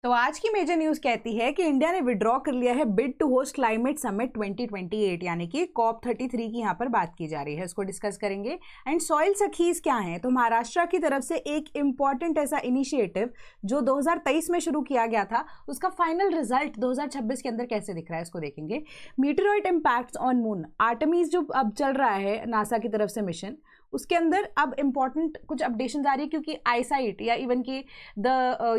तो आज की मेजर न्यूज कहती है कि इंडिया ने विड्रॉ कर लिया है bid to host climate summit 2028 यानी कि COP33 की यहाँ पर बात की जा रही है, इसको डिस्कस करेंगे। एंड सॉइल सखीज क्या है, तो महाराष्ट्र की तरफ से एक इंपॉर्टेंट ऐसा इनिशिएटिव जो 2023 में शुरू किया गया था, उसका फाइनल रिजल्ट 2026 के अंदर कैसे दिख रहा है इसको देखेंगे। मीटेरॉइड इम्पैक्ट्स ऑन मून, आर्टेमिस जो अब चल रहा है नासा की तरफ से मिशन, उसके अंदर अब इंपॉर्टेंट कुछ अपडेशन आ रही है क्योंकि आईसाइट या इवन की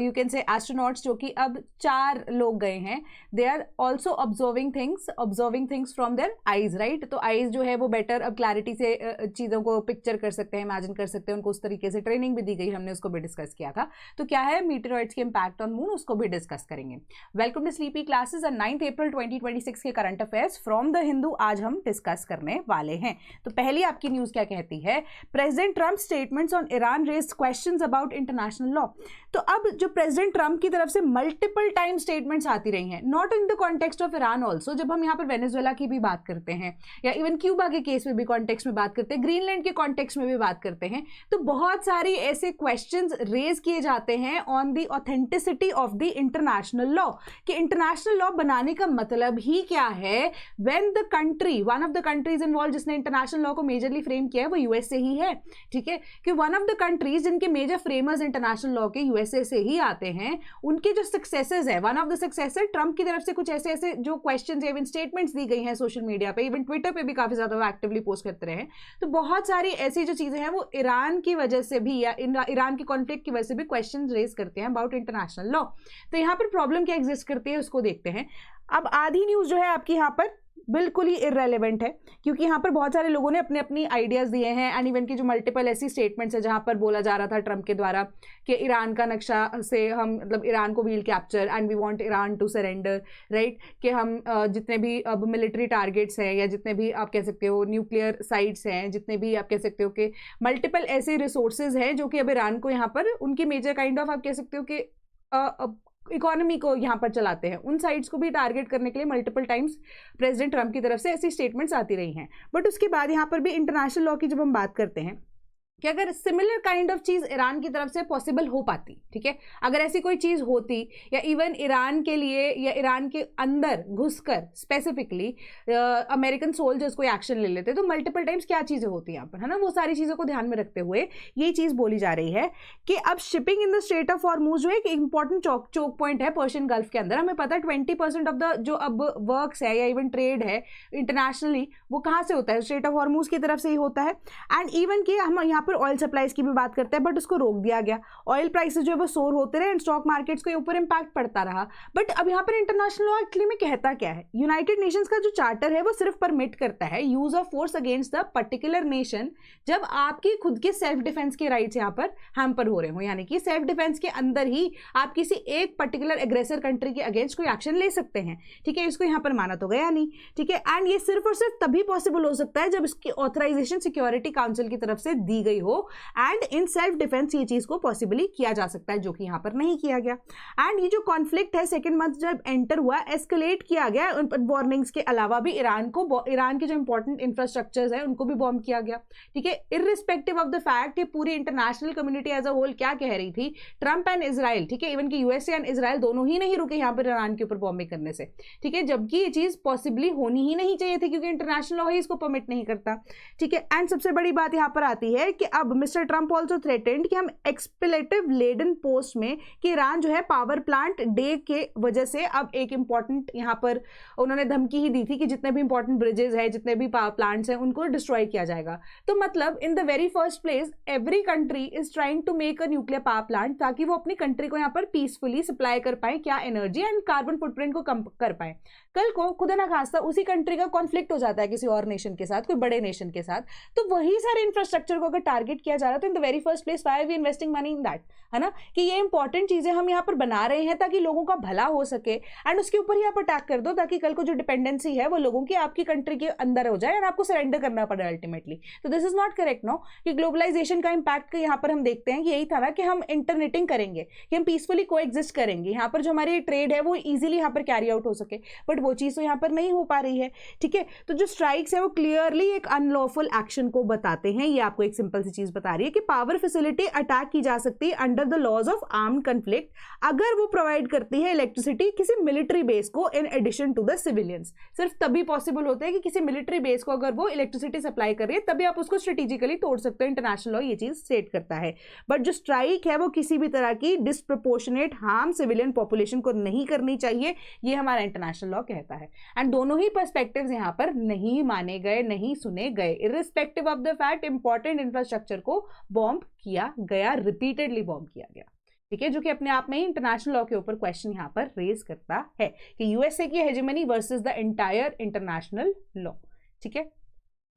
यू कैन से एस्ट्रोनॉट्स जो कि अब 4 लोग गए हैं, they are also observing things from their eyes, right. तो आईज जो है वो बेटर अब क्लैरिटी से चीज़ों को पिक्चर कर सकते हैं, इमेजिन कर सकते हैं, उनको उस तरीके से ट्रेनिंग भी दी गई, हमने उसको भी डिस्कस किया था। तो क्या है मीटेरॉइड्स के इम्पैक्ट ऑन मून, उसको भी डिस्कस करेंगे। वेलकम टू स्लीपी क्लासेस और 9 अप्रैल 2026 के current affairs from the Hindu आज हम डिस्कस करने वाले हैं। तो पहली आपकी न्यूज क्या कहती है, president Trump statements on Iran raised questions about international law. तो अब जो प्रेसिडेंट ट्रम्प की तरफ से मल्टीपल टाइम स्टेटमेंट्स आती रही हैं, not in the context of Iran also, जब हम यहाँ पर वेनेजुएला की भी बात करते हैं या इवन क्यूबा के केस में भी कॉन्टेक्स्ट में बात करते हैं, ग्रीनलैंड के कॉन्टेक्स्ट में भी बात करते हैं, तो बहुत सारी ऐसे क्वेश्चंस रेज किए जाते हैं on the authenticity of the international law, कि इंटरनेशनल लॉ बनाने का मतलब ही क्या है। When the country, one of the countries involve जिसने इंटरनेशनल लॉ को मेजरली फ्रेम किया है वो यूएसए ही है, ठीक है। कि वन ऑफ द कंट्रीज जिनके मेजर फ्रेमर्स इंटरनेशनल लॉ के यूएसए से ही आते हैं, उनके जो सक्सेसर्स है, one of the successor Trump की तरफ से कुछ ऐसे ऐसे जो क्वेश्चंस या इवन स्टेटमेंट्स दी गई हैं सोशल मीडिया पे, इवन ट्विटर पे भी काफी ज्यादा एक्टिवली पोस्ट करते रहे हैं। तो बहुत सारी ऐसी जो चीजें हैं वो ईरान की वजह से भी या ईरान के कॉन्फ्लिक्ट की वजह से भी क्वेश्चन रेज करते हैं अबाउट इंटरनेशनल लॉ। तो यहाँ पर प्रॉब्लम क्या एग्जिस्ट करती है उसको देखते हैं। अब आधी न्यूज जो है आपकी यहाँ पर बिल्कुल ही इररेलेवेंट है, क्योंकि यहाँ पर बहुत सारे लोगों ने अपने अपनी आइडियाज़ दिए हैं एंड इवन की जो मल्टीपल ऐसी स्टेटमेंट्स है जहाँ पर बोला जा रहा था ट्रम्प के द्वारा कि ईरान का नक्शा से हम मतलब ईरान को we'll capture and we want Iran to surrender, right. कि हम जितने भी अब मिलिट्री टारगेट्स हैं या जितने भी आप कह सकते हो न्यूक्लियर साइट्स हैं, जितने भी आप कह सकते हो कि मल्टीपल ऐसे रिसोर्सेज हैं जो कि अब ईरान को यहाँ पर उनकी मेजर काइंड ऑफ आप कह सकते हो कि इकोनॉमी को यहाँ पर चलाते हैं, उन साइड्स को भी टारगेट करने के लिए मल्टीपल टाइम्स प्रेसिडेंट ट्रम्प की तरफ से ऐसी स्टेटमेंट्स आती रही हैं। बट उसके बाद यहाँ पर भी इंटरनेशनल लॉ की जब हम बात करते हैं कि अगर similar kind of cheese Iran की तरफ से पॉसिबल हो पाती, ठीक है, अगर ऐसी कोई चीज़ होती या इवन ईरान के लिए या ईरान के अंदर घुसकर स्पेसिफिकली अमेरिकन सोल्जर्स कोई एक्शन ले लेते, तो मल्टीपल टाइम्स क्या चीज़ें होती यहाँ पर, है ना। वो सारी चीज़ों को ध्यान में रखते हुए ये चीज़ बोली जा रही है कि अब shipping in the straight of Hormuz जो एक इंपॉर्टेंट चोक पॉइंट है पर्शियन गल्फ के अंदर, हमें पता है 20% ऑफ द जो अब वर्क्स है या इवन ट्रेड है इंटरनेशनली वो कहाँ से होता है, स्ट्रेट ऑफ हॉर्मुज की तरफ से ही होता है। एंड इवन कि हम यहाँ पर ऑयल सप्लाईज की भी बात करते हैं, बट उसको रोक दिया गया, ऑयल प्राइसेस जो है वो सोर होते रहे एंड स्टॉक मार्केट्स के ऊपर इंपैक्ट पड़ता रहा। बट अब यहाँ पर इंटरनेशनल लॉ एक्चुअली में कहता क्या है, यूनाइटेड नेशंस का जो चार्टर है वो सिर्फ परमिट करता है use of force against the particular nation जब आपकी खुद के सेल्फ डिफेंस के राइट्स यहाँ पर हैम्पर हो रहे हो, यानी कि सेल्फ डिफेंस के अंदर ही आप किसी एक पर्टिकुलर एग्रेसर कंट्री के अगेंस्ट कोई एक्शन ले सकते हैं, ठीक है। इसको यहाँ पर माना तो गया नहीं, ठीक है। एंड ये सिर्फ और सिर्फ तभी पॉसिबल हो सकता है जब इसकी ऑथराइजेशन सिक्योरिटी काउंसिल की तरफ से दी गई हो, एंड इन सेल्फ डिफेंस ये चीज को पॉसिबली किया जा सकता है, जो कि यहाँ पर नहीं किया गया। एंड ये जो कॉन्फ्लिक्ट है सेकंड मंथ जब एंटर हुआ, एस्केलेट किया गया, वार्निंग्स के अलावा भी ईरान के जो इंपॉर्टेंट इंफ्रास्ट्रक्चर्स है उनको भी बॉम्ब किया गया, ठीक है। इररिस्पेक्टिव ऑफ द फैक्ट, ये पूरी international community as a whole क्या कह रही थी, ट्रम्प एंड इजराइल, ठीक है, इवन कि यूएसए एंड इजराइल दोनों ही नहीं रुके यहाँ पर ईरान के ऊपर बॉम्बिंग करने से, ठीक है, जबकि ये चीज पॉसिबली होनी ही नहीं चाहिए थी क्योंकि इंटरनेशनल लॉ ही इसको परमिट नहीं करता, ठीक है। एंड सबसे बड़ी बात यहाँ पर आती है कि अब मिस्टर ट्रम्प ऑल्सो थ्रेटेंड कि हम एक्सप्लेटिव लेडन पोस्ट में कि ईरान जो है पावर प्लांट डे के वजह से अब एक इंपॉर्टेंट यहाँ पर उन्होंने धमकी ही दी थी कि जितने भी इंपॉर्टेंट ब्रिजेस हैं, जितने भी पावर प्लांट्स हैं, उनको डिस्ट्रॉय किया जाएगा। तो मतलब in the very first place every country is trying to make a nuclear power plant ताकि वो अपनी कंट्री को यहाँ पर पीसफुली सप्लाई कर पाए क्या एनर्जी एंड कार्बन फुटप्रिंट को कम कर पाए। कल को खुदा ना खास्ता उसी कंट्री का कॉन्फ्लिक्ट हो जाता है किसी और नेशन के साथ, कोई बड़े नेशन के साथ, तो वही सारे इंफ्रास्ट्रक्चर को अगर टारगेट किया जा रहा है तो in the very first place why are we investing money in that, है ना। कि ये इंपॉर्टेंट चीजें हम यहाँ पर बना रहे हैं ताकि लोगों का भला हो सके एंड उसके ऊपर ही आप अटैक कर दो ताकि कल को जो डिपेंडेंसी है वो लोगों की आपकी कंट्री के अंदर हो जाए और आपको सरेंडर करना पड़े अल्टीमेटली। तो this is not correct no, कि ग्लोबलाइजेशन का इंपैक्ट यहाँ पर हम देखते हैं कि यही था ना कि हम इंटरनेटिंग करेंगे, कि हम पीसफुली को एग्जिस्ट करेंगे, यहाँ पर जो हमारी ट्रेड है वो इजीली यहाँ पर कैरी आउट हो सके, बट वो चीज़ तो यहाँ पर नहीं हो पा रही है, ठीक है। तो जो स्ट्राइक्स है वो क्लियरली एक अनलॉफुल एक्शन को बताते हैं, ये आपको एक सिंपल सी चीज बता रही है कि पावर फैसिलिटी अटैक की जा सकती है under the laws of armed conflict अगर वो प्रोवाइड करती है इलेक्ट्रिसिटी किसी मिलिट्री बेस को in addition to the civilians. सिर्फ तभी पॉसिबल होता है कि किसी मिलिट्री बेस को अगर वो इलेक्ट्रिसिटी सप्लाई कर रही है तभी आप उसको स्ट्रेटेजिकली तोड़ सकते हो। इंटरनेशनल लॉ ये चीज स्टेट करता है। बट जो स्ट्राइक है वो किसी भी तरह की डिस्प्रपोर्शनेट हार्म सिविलियन पॉपुलेशन को नहीं करनी चाहिए, ये हमारा इंटरनेशनल लॉ कहता है। एंड दोनों ही पर्सपेक्टिव्स यहां पर नहीं माने गए, नहीं सुने गए, irrespective of the fact important infrastructure को बॉम्ब किया गया, रिपीटेडली बॉम्ब किया गया। ठीक है, जो कि अपने आप में ही इंटरनेशनल लॉ के ऊपर क्वेश्चन यहां पर रेज करता है कि यूएसए की hegemony versus the entire international law. ठीक है,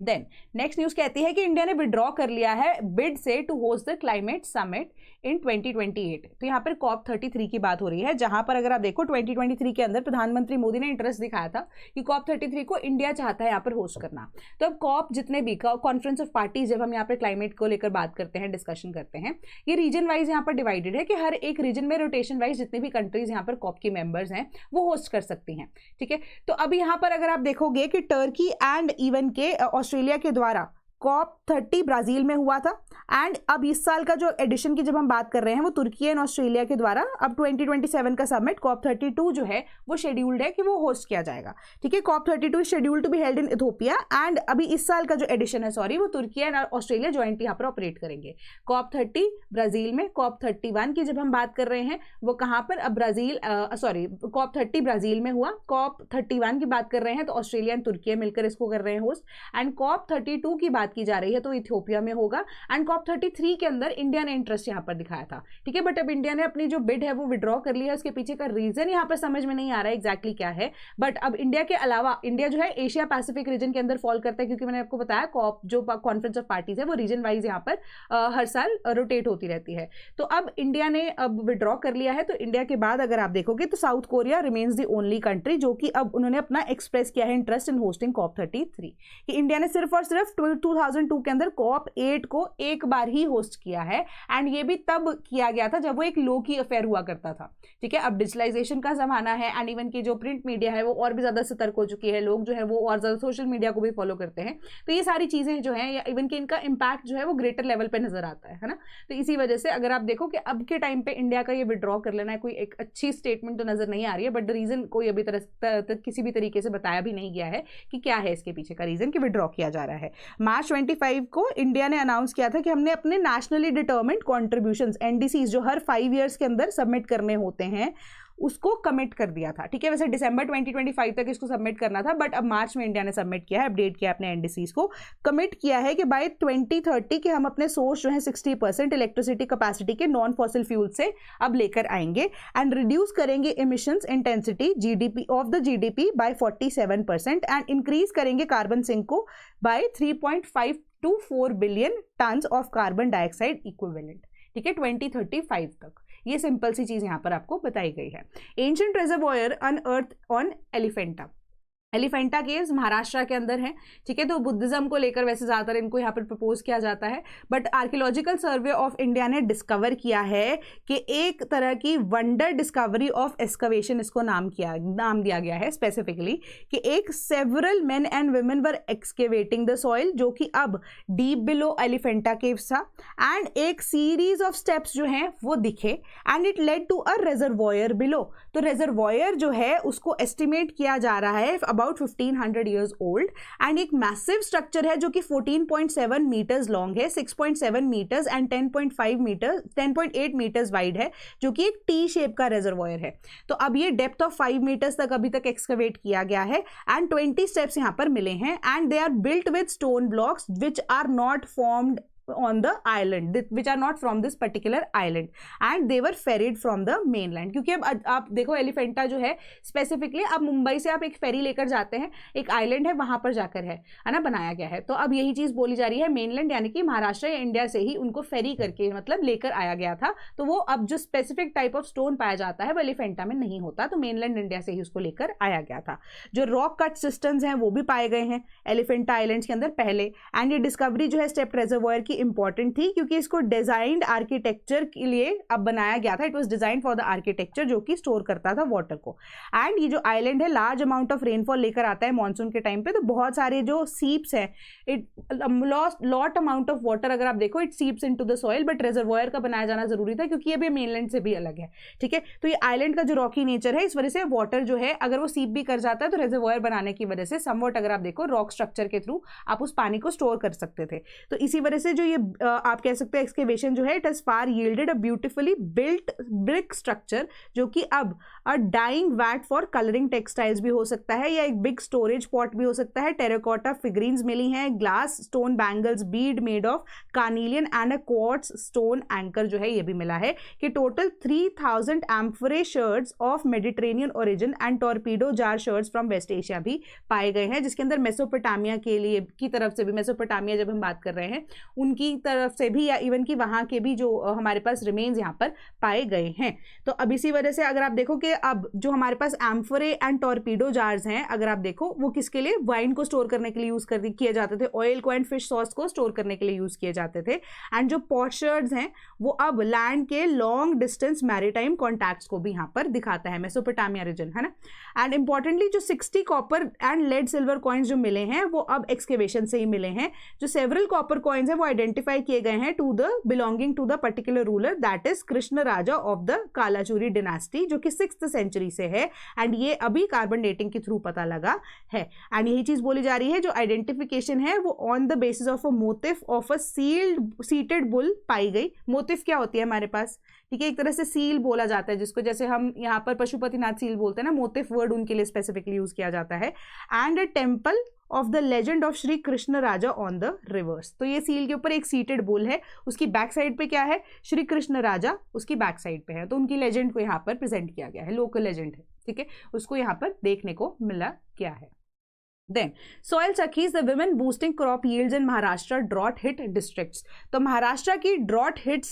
देन नेक्स्ट न्यूज कहती है कि इंडिया ने विड्रॉ कर लिया है बिड से to host the climate summit in 2028। तो यहाँ पर कॉप 33 की बात हो रही है, जहां पर अगर आप देखो 2023 के अंदर प्रधानमंत्री मोदी ने इंटरेस्ट दिखाया था कि कॉप 33 को इंडिया चाहता है यहाँ पर होस्ट करना। तो अब कॉप जितने भी कॉन्फ्रेंस ऑफ पार्टीज, जब हम यहाँ पर क्लाइमेट को लेकर बात करते हैं, डिस्कशन करते हैं, ये रीजन वाइज यहाँ पर डिवाइडेड है कि हर एक रीजन में रोटेशन वाइज जितने भी कंट्रीज यहाँ पर कॉप की मेंबर्स हैं वो होस्ट कर सकती हैं। ठीक है, तो अब यहाँ पर अगर आप देखोगे कि टर्की एंड इवन के ऑस्ट्रेलिया के द्वारा कॉप 30 ब्राजील में हुआ था, एंड अब इस साल का जो एडिशन की जब हम बात कर रहे हैं वो तुर्की एंड ऑस्ट्रेलिया के द्वारा अब 2027 का समिट कॉप 32 जो है वो शेड्यूल्ड है कि वो होस्ट किया जाएगा। ठीक है, COP 32 scheduled to be held in Ethiopia, and अभी इस साल का जो एडिशन है वो तुर्की एंड ऑस्ट्रेलिया ज्वाइंटली यहाँ पर ऑपरेट करेंगे। कॉप 30 ब्राजील में, कॉप 31 की जब हम बात कर रहे हैं वो कहाँ पर, अब ब्राजील कॉप 30 ब्राजील में हुआ, कॉप 31 की बात कर रहे हैं तो ऑस्ट्रेलिया एंड तुर्की मिलकर इसको कर रहे हैं होस्ट, एंड कॉप 32 की बात की जा रही है तो इथियोपिया में होगा, एंड कॉप 33 के अंदर इंडिया ने इंटरेस्ट यहां पर दिखाया था। ठीक है, बट अब इंडिया ने अपनी जो बिड है वो विड्रॉ कर लिया है। उसके पीछे का रीजन यहां पर समझ में नहीं आ रहा है एग्जैक्टली क्या है, बट अब इंडिया के अलावा, इंडिया जो है एशिया पैसिफिक रीजन के अंदर फॉल करता है, क्योंकि मैंने आपको बताया कॉप जो कॉन्फ्रेंस ऑफ पार्टीज है वो रीजन वाइज यहाँ पर हर साल रोटेट होती रहती है। तो अब इंडिया ने अब विड्रॉ कर लिया है, तो इंडिया के बाद अगर आप देखोगे तो south Korea remains the only country जो कि अब उन्होंने अपना एक्सप्रेस किया है इंटरेस्ट इन होस्टिंग कॉप 33, कि इंडिया ने सिर्फ और सिर्फ 2002 के अंदर कॉप 8 को एक बार ही होस्ट किया है, एंड ये भी तब किया गया था जब वो एक लो की अफेयर हुआ करता था। ठीक है, अब डिजिटलाइजेशन का जमाना है, एंड इवन की जो प्रिंट मीडिया है वो और भी ज्यादा सतर्क हो चुकी है, लोग जो है वो और ज्यादा सोशल मीडिया को भी फॉलो करते हैं, तो ये सारी चीजें जो है या इवन कि इनका इम्पैक्ट जो है वो ग्रेटर लेवल पे नजर आता है ना। तो इसी वजह से अगर आप देखो कि अब के टाइम पे इंडिया का ये विड्रॉ कर लेना है, कोई एक अच्छी स्टेटमेंट तो नजर नहीं आ रही है, बट द रीजन कोई अभी तक किसी भी तरीके से बताया भी नहीं गया है कि क्या है इसके पीछे का रीजन कि विड्रॉ किया जा रहा है। मार्च 25 को इंडिया ने अनाउंस किया था कि हमने अपने नेशनली डिटर्मिन्ड कॉन्ट्रीब्यूशंस एनडीसीज जो हर 5 ईयर्स के अंदर सबमिट करने होते हैं उसको कमिट कर दिया था। ठीक है, वैसे दिसंबर 2025 तक इसको सबमिट करना था, बट अब मार्च में इंडिया ने सबमिट किया है, अपडेट किया अपने एनडीसीज को, कमिट किया है कि बाय 2030 के हम अपने सोर्स जो है 60% इलेक्ट्रिसिटी कैपेसिटी के नॉन फॉसिल फ्यूल से अब लेकर आएंगे, एंड रिड्यूस करेंगे emissions intensity GDP of the GDP by 47%, and increase करेंगे कार्बन सिंक को by 3.5 to 4 billion tons of carbon dioxide equivalent. ठीक है, 2035 तक। ये सिंपल सी चीज यहां पर आपको बताई गई है। Ancient reservoir unearth on Elephanta, Elephanta caves Maharashtra के अंदर है। ठीक है, तो बुद्धिज्म को लेकर वैसे ज़्यादातर इनको यहाँ पर प्रपोज किया जाता है, but archaeological survey of India ने डिस्कवर किया है कि एक तरह की वंडर डिस्कवरी ऑफ एक्सकवेशन इसको नाम दिया गया है स्पेसिफिकली, कि एक several men and women were excavating the soil जो कि अब डीप बिलो एलिफेंटा केव्स था, एंड एक सीरीज ऑफ स्टेप्स जो हैं वो दिखे, and it led to a reservoir below. तो रिजर्वॉयर जो है उसको एस्टिमेट किया जा रहा है about 1500 years old, and एक मैसिव स्ट्रक्चर है जो कि 14.7 मीटर्स लॉन्ग है, 6.7 मीटर्स एंड 10.8 मीटर्स वाइड है, जो कि एक टी शेप का रिजर्वॉयर है। तो अब ये डेप्थ ऑफ 5 मीटर्स तक अभी तक एक्सकवेट किया गया है, एंड 20 स्टेप्स यहाँ पर मिले हैं, and they are built with stone blocks which are not formed on the island, which are not from this particular island, and they were ferried from the mainland। क्योंकि अब आप देखो एलिफेंटा जो है स्पेसिफिकली अब मुंबई से आप एक फेरी लेकर जाते हैं, एक आइलैंड है वहां पर जाकर है ना बनाया गया है। तो अब यही चीज बोली जा रही है, मेनलैंड यानी कि महाराष्ट्र या इंडिया से ही उनको फेरी करके मतलब लेकर आया गया था। तो वो अब जो स्पेसिफिक टाइप ऑफ स्टोन पाया जाता है वो एलिफेंटा में नहीं होता, तो मेनलैंड इंडिया से ही उसको लेकर आया गया था। जो रॉक कट सिस्टम्स हैं वो भी पाए गए हैं एलिफेंटा आइलैंड्स के अंदर पहले, एंड ये डिस्कवरी जो है स्टेप रिजर्वॉयर की इंपॉर्टेंट थी क्योंकि इसको डिजाइंड आर्किटेक्चर के लिए अब बनाया गया था। It was design for the architecture जो कि स्टोर करता था वाटर को। एंड ये जो आइलैंड है लार्ज अमाउंट ऑफ रेनफॉल लेकर आता है मॉनसून के टाइम पे, तो बहुत सारे जो सीप्स हैं, it lot amount of water अगर आप देखो it seeps into the soil, but reservoir का बनाया जाना जरूरी था क्योंकि ये भी मेनलैंड से भी अलग है। ठीक है, तो ये आइलैंड का जो रॉकी नेचर है इस वजह से वाटर जो है अगर वो सीप भी कर जाता है तो रिजर्वायर बनाने की वजह से समवट अगर आप देखो रॉक स्ट्रक्चर के थ्रू आप उस पानी को स्टोर कर सकते थे। तो इसी वजह से जो ये आप कह सकते हैं एक्सकेवेशन जो है it has far yielded a beautifully built brick structure, जो कि अब a dyeing vat for colouring textiles भी हो सकता है या एक बिग स्टोरेज पॉट भी हो सकता है। टेराकोटा फिगरीन्स मिली हैं, glass stone bangles, bead made of carnelian and a quartz stone anchor जो है ये भी मिला है। कि total 3000 amphora sherds of Mediterranean origin and torpedo jar sherds from West Asia भी पाए गए हैं, जिसके अंदर मेसोपोटामिया के लिए की तरफ से भी, मेसोपोटामिया जब हम बात कर रहे हैं उनकी तरफ से भी या इवन कि वहाँ के भी जो हमारे पास रिमेन्स यहाँ पर पाए गए हैं। तो अब इसी वजह से अगर आप देखो कि अब जो हमारे पास एम्फरे एंड टॉर्पीडो जार्स हैं अगर आप देखो वो किसके लिए, वाइन को स्टोर करने के लिए यूज किए जाते थे, ऑयल को एंड फिश सॉस को स्टोर करने के लिए यूज किए जाते थे। एंड जो पॉटशर्ड्स हैं वो अब लैंड के लॉन्ग डिस्टेंस मैरीटाइम कॉन्टैक्ट्स को भी यहाँ पर दिखाता है, मेसोपोटामिया रीजन है ना। एंड इंपॉर्टेंटली जो 60 copper and lead silver coins जो मिले हैं वो अब एक्सकेवेशन से ही मिले हैं। जो सेवरल कॉपर कॉइन्स हैं वो आइडेंटिफाई किए गए हैं to the belonging to the particular ruler that is Krishna Raja of the Kalachuri dynasty, जो कि 6th सेंचुरी से है। एंड ये अभी कार्बन डेटिंग के थ्रू पता लगा है। एंड यही चीज बोली जा रही है जो आइडेंटिफिकेशन है वो on the basis of a motif of a seated bull पाई गई। मोटिफ क्या होती है हमारे पास, ठीक है, एक तरह से सील बोला जाता है जिसको, जैसे हम यहाँ पर पशुपतिनाथ सील बोलते हैं ना, मोटिफ वर्ड उनके लिए स्पेसिफिकली यूज किया जाता है। And a temple of the legend of Shri Krishna Raja on the reverse. तो ये सील के ऊपर एक सीटेड बुल है, उसकी बैक साइड पे क्या है, श्री कृष्ण राजा उसकी बैक साइड पे है, तो उनकी लेजेंड को यहाँ पर प्रेजेंट किया गया है, लोकल लेजेंड है, ठीक है, उसको यहाँ पर देखने को मिला क्या है। Then, soil sakhis the women boosting crop yields in Maharashtra drought hit districts। तो महाराष्ट्र की ड्रॉट हिट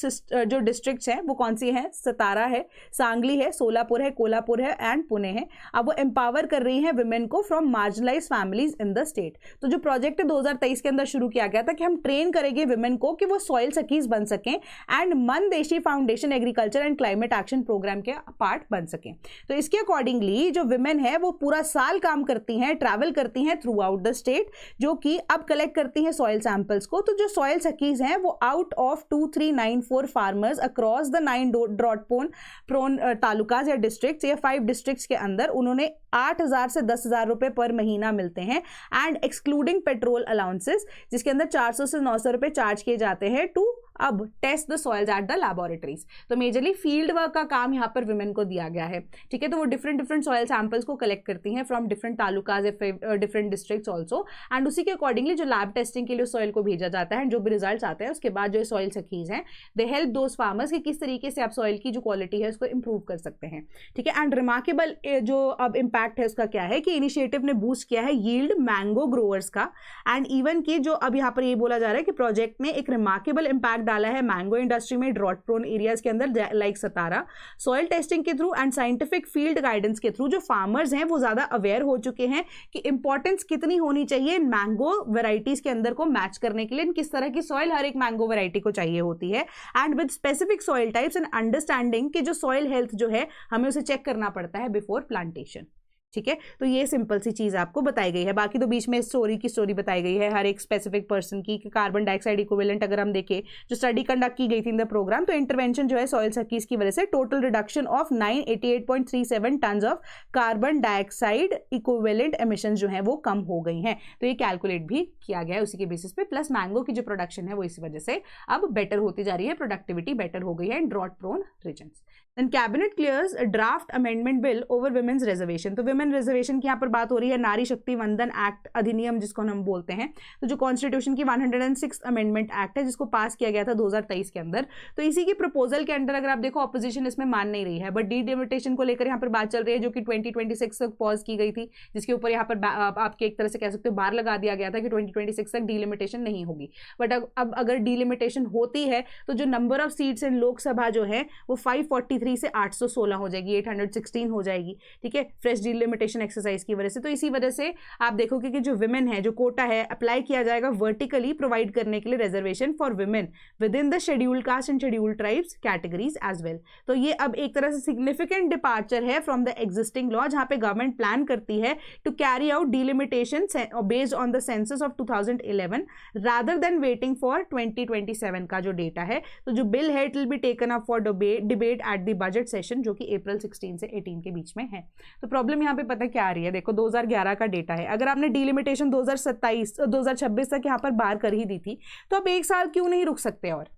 जो डिस्ट्रिक्ट्स हैं वो कौन सी हैं, सतारा है, सांगली है, सोलापुर है, कोल्हापुर है एंड पुणे है। अब वो एम्पावर कर रही हैं विमेन को from marginalise families in the state. तो जो प्रोजेक्ट 2023 के अंदर शुरू किया गया था कि हम ट्रेन करेंगे विमेन को कि वो सॉइल सखीज बन सकें and Mann Deshi Foundation agriculture and climate action programme के पार्ट बन सकें। तो इसके अकॉर्डिंगली जो विमेन है वो पूरा साल काम करती हैं, ट्रैवल करती हैं थ्रू आउट द स्टेट, जो कि अब कलेक्ट करती हैं सॉइल सैंपल्स को। तो जो सॉइल सखीज हैं वो out of 2394 farmers across the 9 drought prone तालुकाज या डिस्ट्रिक्ट्स या 5 डिस्ट्रिक्ट्स के अंदर उन्होंने 8,000 से 10,000 रुपए पर महीना मिलते हैं एंड एक्सक्लूडिंग पेट्रोल अलाउंसेस, जिसके अंदर 400 से 900 रुपए चार्ज किए जाते हैं टू अब test the soils at the laboratories. तो मेजरली फील्ड वर्क का काम यहाँ पर विमेन को दिया गया है, ठीक है। तो वो डिफरेंट सॉइल सैंपल्स को कलेक्ट करती हैं from different talukas different districts also, and उसी के अकॉर्डिंगली जो लैब टेस्टिंग के लिए सॉइल को भेजा जाता है, जो भी रिजल्ट्स आते हैं उसके बाद जो सॉइल सखीज हैं दे हेल्प दोज फार्मर्स कि किस तरीके से आप सॉइल की जो क्वालिटी है उसको इंप्रूव कर सकते हैं, ठीक है। एंड रिमार्केबल जो अब इम्पैक्ट है उसका क्या है कि इनिशिएटिव ने बूस्ट किया है यील्ड मैंगो ग्रोअर्स का, एंड इवन की जो अब यहाँ पर ये बोला जा रहा है कि प्रोजेक्ट ने एक रिमार्केबल इम्पैक्ट डाला है मैंगो इंडस्ट्री में ड्रॉट प्रोन एरियाज के अंदर लाइक सतारा। सॉइल टेस्टिंग के through and scientific field guidance के थ्रू जो फार्मर्स हैं वो ज्यादा अवेयर हो चुके हैं कि इंपॉर्टेंस कितनी होनी चाहिए मैंगो वेराइटीज के अंदर को मैच करने के लिए, किस तरह की सॉइल हर एक मैंगो वेराइटी को चाहिए होती है, and with specific soil types and understanding कि जो सॉइल हेल्थ जो है हमें उसे चेक करना पड़ता है बिफोर प्लांटेशन, ठीक है। तो ये सिंपल सी चीज आपको बताई गई है। बाकी तो बीच में स्टोरी बताई गई है हर एक स्पेसिफिक पर्सन की, कार्बन डाइऑक्साइड इक्विवेलेंट अगर हम देखें जो स्टडी कंडक्ट की गई थी इन द प्रोग्राम, तो इंटरवेंशन जो है सॉइल सखीज की वजह से total reduction of 988.37 ton of carbon dioxide equivalent emission जो है वो कम हो गई हैं। तो ये कैलकुलेट भी किया गया है उसी के बेसिस पे, प्लस मैंगो की जो प्रोडक्शन है वो इसी वजह से अब बेटर होती जा रही है, प्रोडक्टिविटी बेटर हो गई है in drought prone regions. Then cabinet clears a draft amendment bill over women's reservation। तो women reservation की यहाँ पर बात हो रही है, नारी शक्ति वंदन एक्ट अधिनियम जिसको हम बोलते हैं, तो जो कॉन्स्टिट्यूशन की 106 अमेंडमेंट एक्ट है जिसको पास किया गया था 2023 के अंदर। तो इसी की प्रपोजल के अंदर अगर आप देखो ऑपोजिशन इसमें मान नहीं रही है, बट डीलिमिटेशन को लेकर यहाँ पर बात चल रही है जो कि 2026 तक पॉज की गई थी, जिसके ऊपर यहाँ पर आपके एक तरह से कह सकते हो बार लगा दिया गया था कि 2026 तक डीलिमिटेशन नहीं होगी। बट अब अगर डीलिमिटेशन होती है तो जो number of seats in Lok Sabha जो है वो 543 803 से 816 हो जाएगी, 816 हो जाएगी, ठीक है, फ्रेश डिलिमिटेशन एक्सरसाइज की वजह से। तो इसी वजह से आप देखोगे कि जो विमेन है, जो कोटा है, अप्लाई किया जाएगा वर्टिकली प्रोवाइड करने के लिए reservation for women within the scheduled caste and scheduled tribes categories as well. तो ये अब एक तरह से सिग्निफिकेंट डिपार्चर है फ्रॉम द एग्जिस्टिंग लॉ, जहां पे गवर्नमेंट प्लान करती है to carry out delimitation based on the census of 2011 rather than waiting for 2027 का जो डेटा है। तो जो बिल है it will be taken up for debate at the budget session, जो कि अप्रैल 16 से 18 के बीच में है। तो प्रॉब्लम यहाँ पे पता क्या आ रही है, देखो 2011 का डेटा है, अगर आपने डिलिमिटेशन 2026 तक यहाँ पर बाहर कर ही दी थी, तो अब एक साल क्यों नहीं रुक सकते? और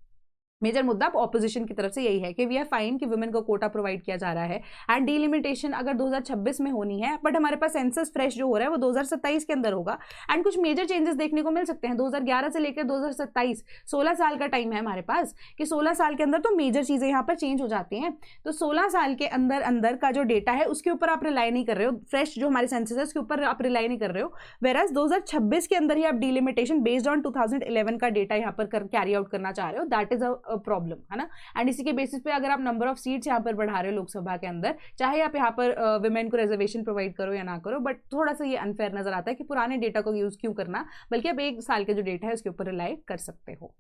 मेजर मुद्दा ऑपोजिशन की तरफ से यही है कि वी आर फाइन कि वुमेन को कोटा प्रोवाइड किया जा रहा है एंड डिलिमिटेशन अगर 2026 में होनी है, बट हमारे पास सेंसस फ्रेश जो हो रहा है वो 2027 के अंदर होगा एंड कुछ मेजर चेंजेस देखने को मिल सकते हैं 2011 से लेकर 2027, 16 साल का टाइम है हमारे पास कि 16 साल के अंदर तो मेजर चीज़ें यहाँ पर चेंज हो जाती हैं। तो 16 साल के अंदर अंदर का जो डेटा है उसके ऊपर आप रिलाई नहीं कर रहे हो, फ्रेश जो हमारे सेंसस है उसके ऊपर आप रिलाई नहीं कर रहे हो, वेराज 2026 के अंदर ही आप डिलिमिटेशन बेस्ड ऑन 2011 का डेटा यहाँ पर कैरी आउट करना चाह रहे हो। दैट इज प्रॉब्लम, है ना। एंड इसी के बेसिस पे अगर आप नंबर ऑफ सीट्स यहाँ पर बढ़ा रहे हो लोकसभा के अंदर, चाहे आप यहाँ पर विमेन को रिजर्वेशन प्रोवाइड करो या ना करो, बट थोड़ा सा ये अनफेयर नजर आता है कि पुराने डेटा को यूज क्यों करना, बल्कि आप एक साल के जो डेटा है उसके ऊपर रिलाई कर सकते हो।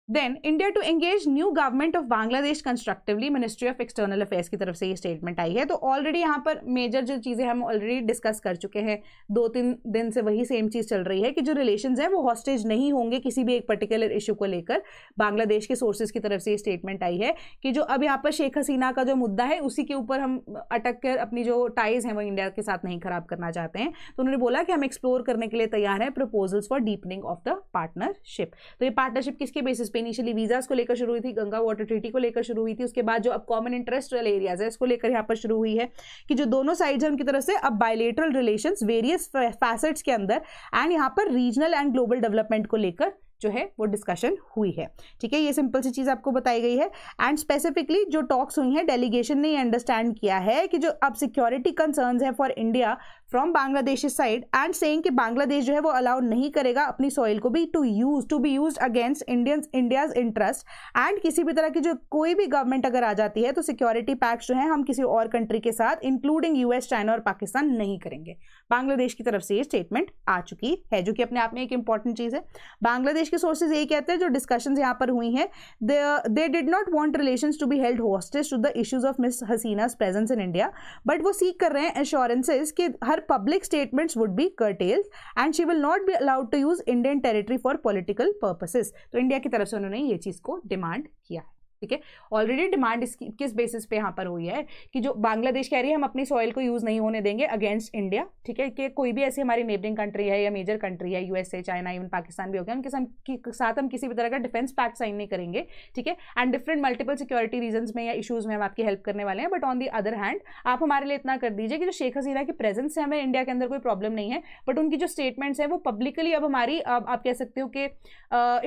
Then India to engage new government of Bangladesh constructively, ministry of external affairs की तरफ से ये स्टेटमेंट आई है। तो ऑलरेडी यहाँ पर मेजर जो चीज़ें हम ऑलरेडी डिस्कस कर चुके हैं, 2-3 दिन से वही सेम चीज़ चल रही है कि जो रिलेशंस हैं वो हॉस्टेज नहीं होंगे किसी भी एक पर्टिकुलर इशू को लेकर। बांग्लादेश के सोर्सेज की तरफ से ये स्टेटमेंट आई है कि जो अब यहाँ पर शेख हसीना का जो मुद्दा है उसी के ऊपर हम अटक कर अपनी जो टाइज हैं वो इंडिया के साथ नहीं खराब करना चाहते हैं। तो उन्होंने बोला कि हम एक्सप्लोर करने के लिए तैयार हैं proposals for deepening of the partnership. तो ये पार्टनरशिप किसके बेसिस पे? इनिशियली वीजास को लेकर शुरू हुई थी, गंगा वाटर ट्रीटी को लेकर शुरू हुई थी, उसके बाद जो अब कॉमन इंटरेस्ट वाले एरियाज है इसको लेकर यहाँ पर शुरू हुई है कि जो दोनों साइड्स हैं उनकी तरफ से अब बायलेटरल रिलेशंस वेरियस फैसेट्स के अंदर एंड यहाँ पर रीजनल एंड ग्लोबल डेवलपमेंट को लेकर जो है वो डिस्कशन हुई है। ठीक है, ये सिंपल सी चीज़ आपको बताई गई है। एंड स्पेसिफिकली जो टॉक्स हुई हैं, डेलीगेशन ने अंडरस्टैंड किया है कि जो अब सिक्योरिटी कंसर्न्स है for India from Bangladesh side and saying कि बांग्लादेश जो है वो अलाउ नहीं करेगा अपनी सॉइल को भी to be used against India's interest and किसी भी तरह की जो कोई भी गवर्नमेंट अगर आ जाती है तो सिक्योरिटी पैक्ट जो है हम किसी और कंट्री के साथ इंक्लूडिंग यूएस, चाइना और पाकिस्तान नहीं करेंगे। बांग्लादेश की तरफ से ये स्टेटमेंट आ चुकी है, जो कि अपने आप में एक इंपॉर्टेंट चीज़ है। बांग्लादेश के सोर्सेज यही कहते हैं, जो डिस्कशंस यहाँ पर हुई हैं, they did not want relations to be held hostage to the issues of miss Hasina's presence in India, but वो सीख कर रहे हैं एश्योरेंसेज कि हर public statements would be curtailed and she will not be allowed to use Indian territory for political purposes। तो India की तरफ से उन्होंने ये चीज़ को डिमांड किया है। ठीक है, ऑलरेडी डिमांड किस बेसिस पे यहाँ पर हुई है कि जो बांग्लादेश कह रही है हम अपनी सॉइल को यूज़ नहीं होने देंगे अगेंस्ट इंडिया। ठीक है, कि कोई भी ऐसी हमारी नेबरिंग कंट्री है या मेजर कंट्री है, यूएसए, चाइना, इवन पाकिस्तान भी हो गया, उनके साथ हम किसी भी तरह का डिफेंस पैक्ट साइन नहीं करेंगे। ठीक है, and different multiple security reasons में या इशूज़ में हम आपकी हेल्प करने वाले हैं, but on the other hand आप हमारे लिए इतना कर दीजिए कि जो शेख हसीना की प्रेजेंस से हमें इंडिया के अंदर कोई प्रॉब्लम नहीं है, बट उनकी जो स्टेटमेंट्स हैं वो पब्लिकली अब हमारी आप कह सकते हो कि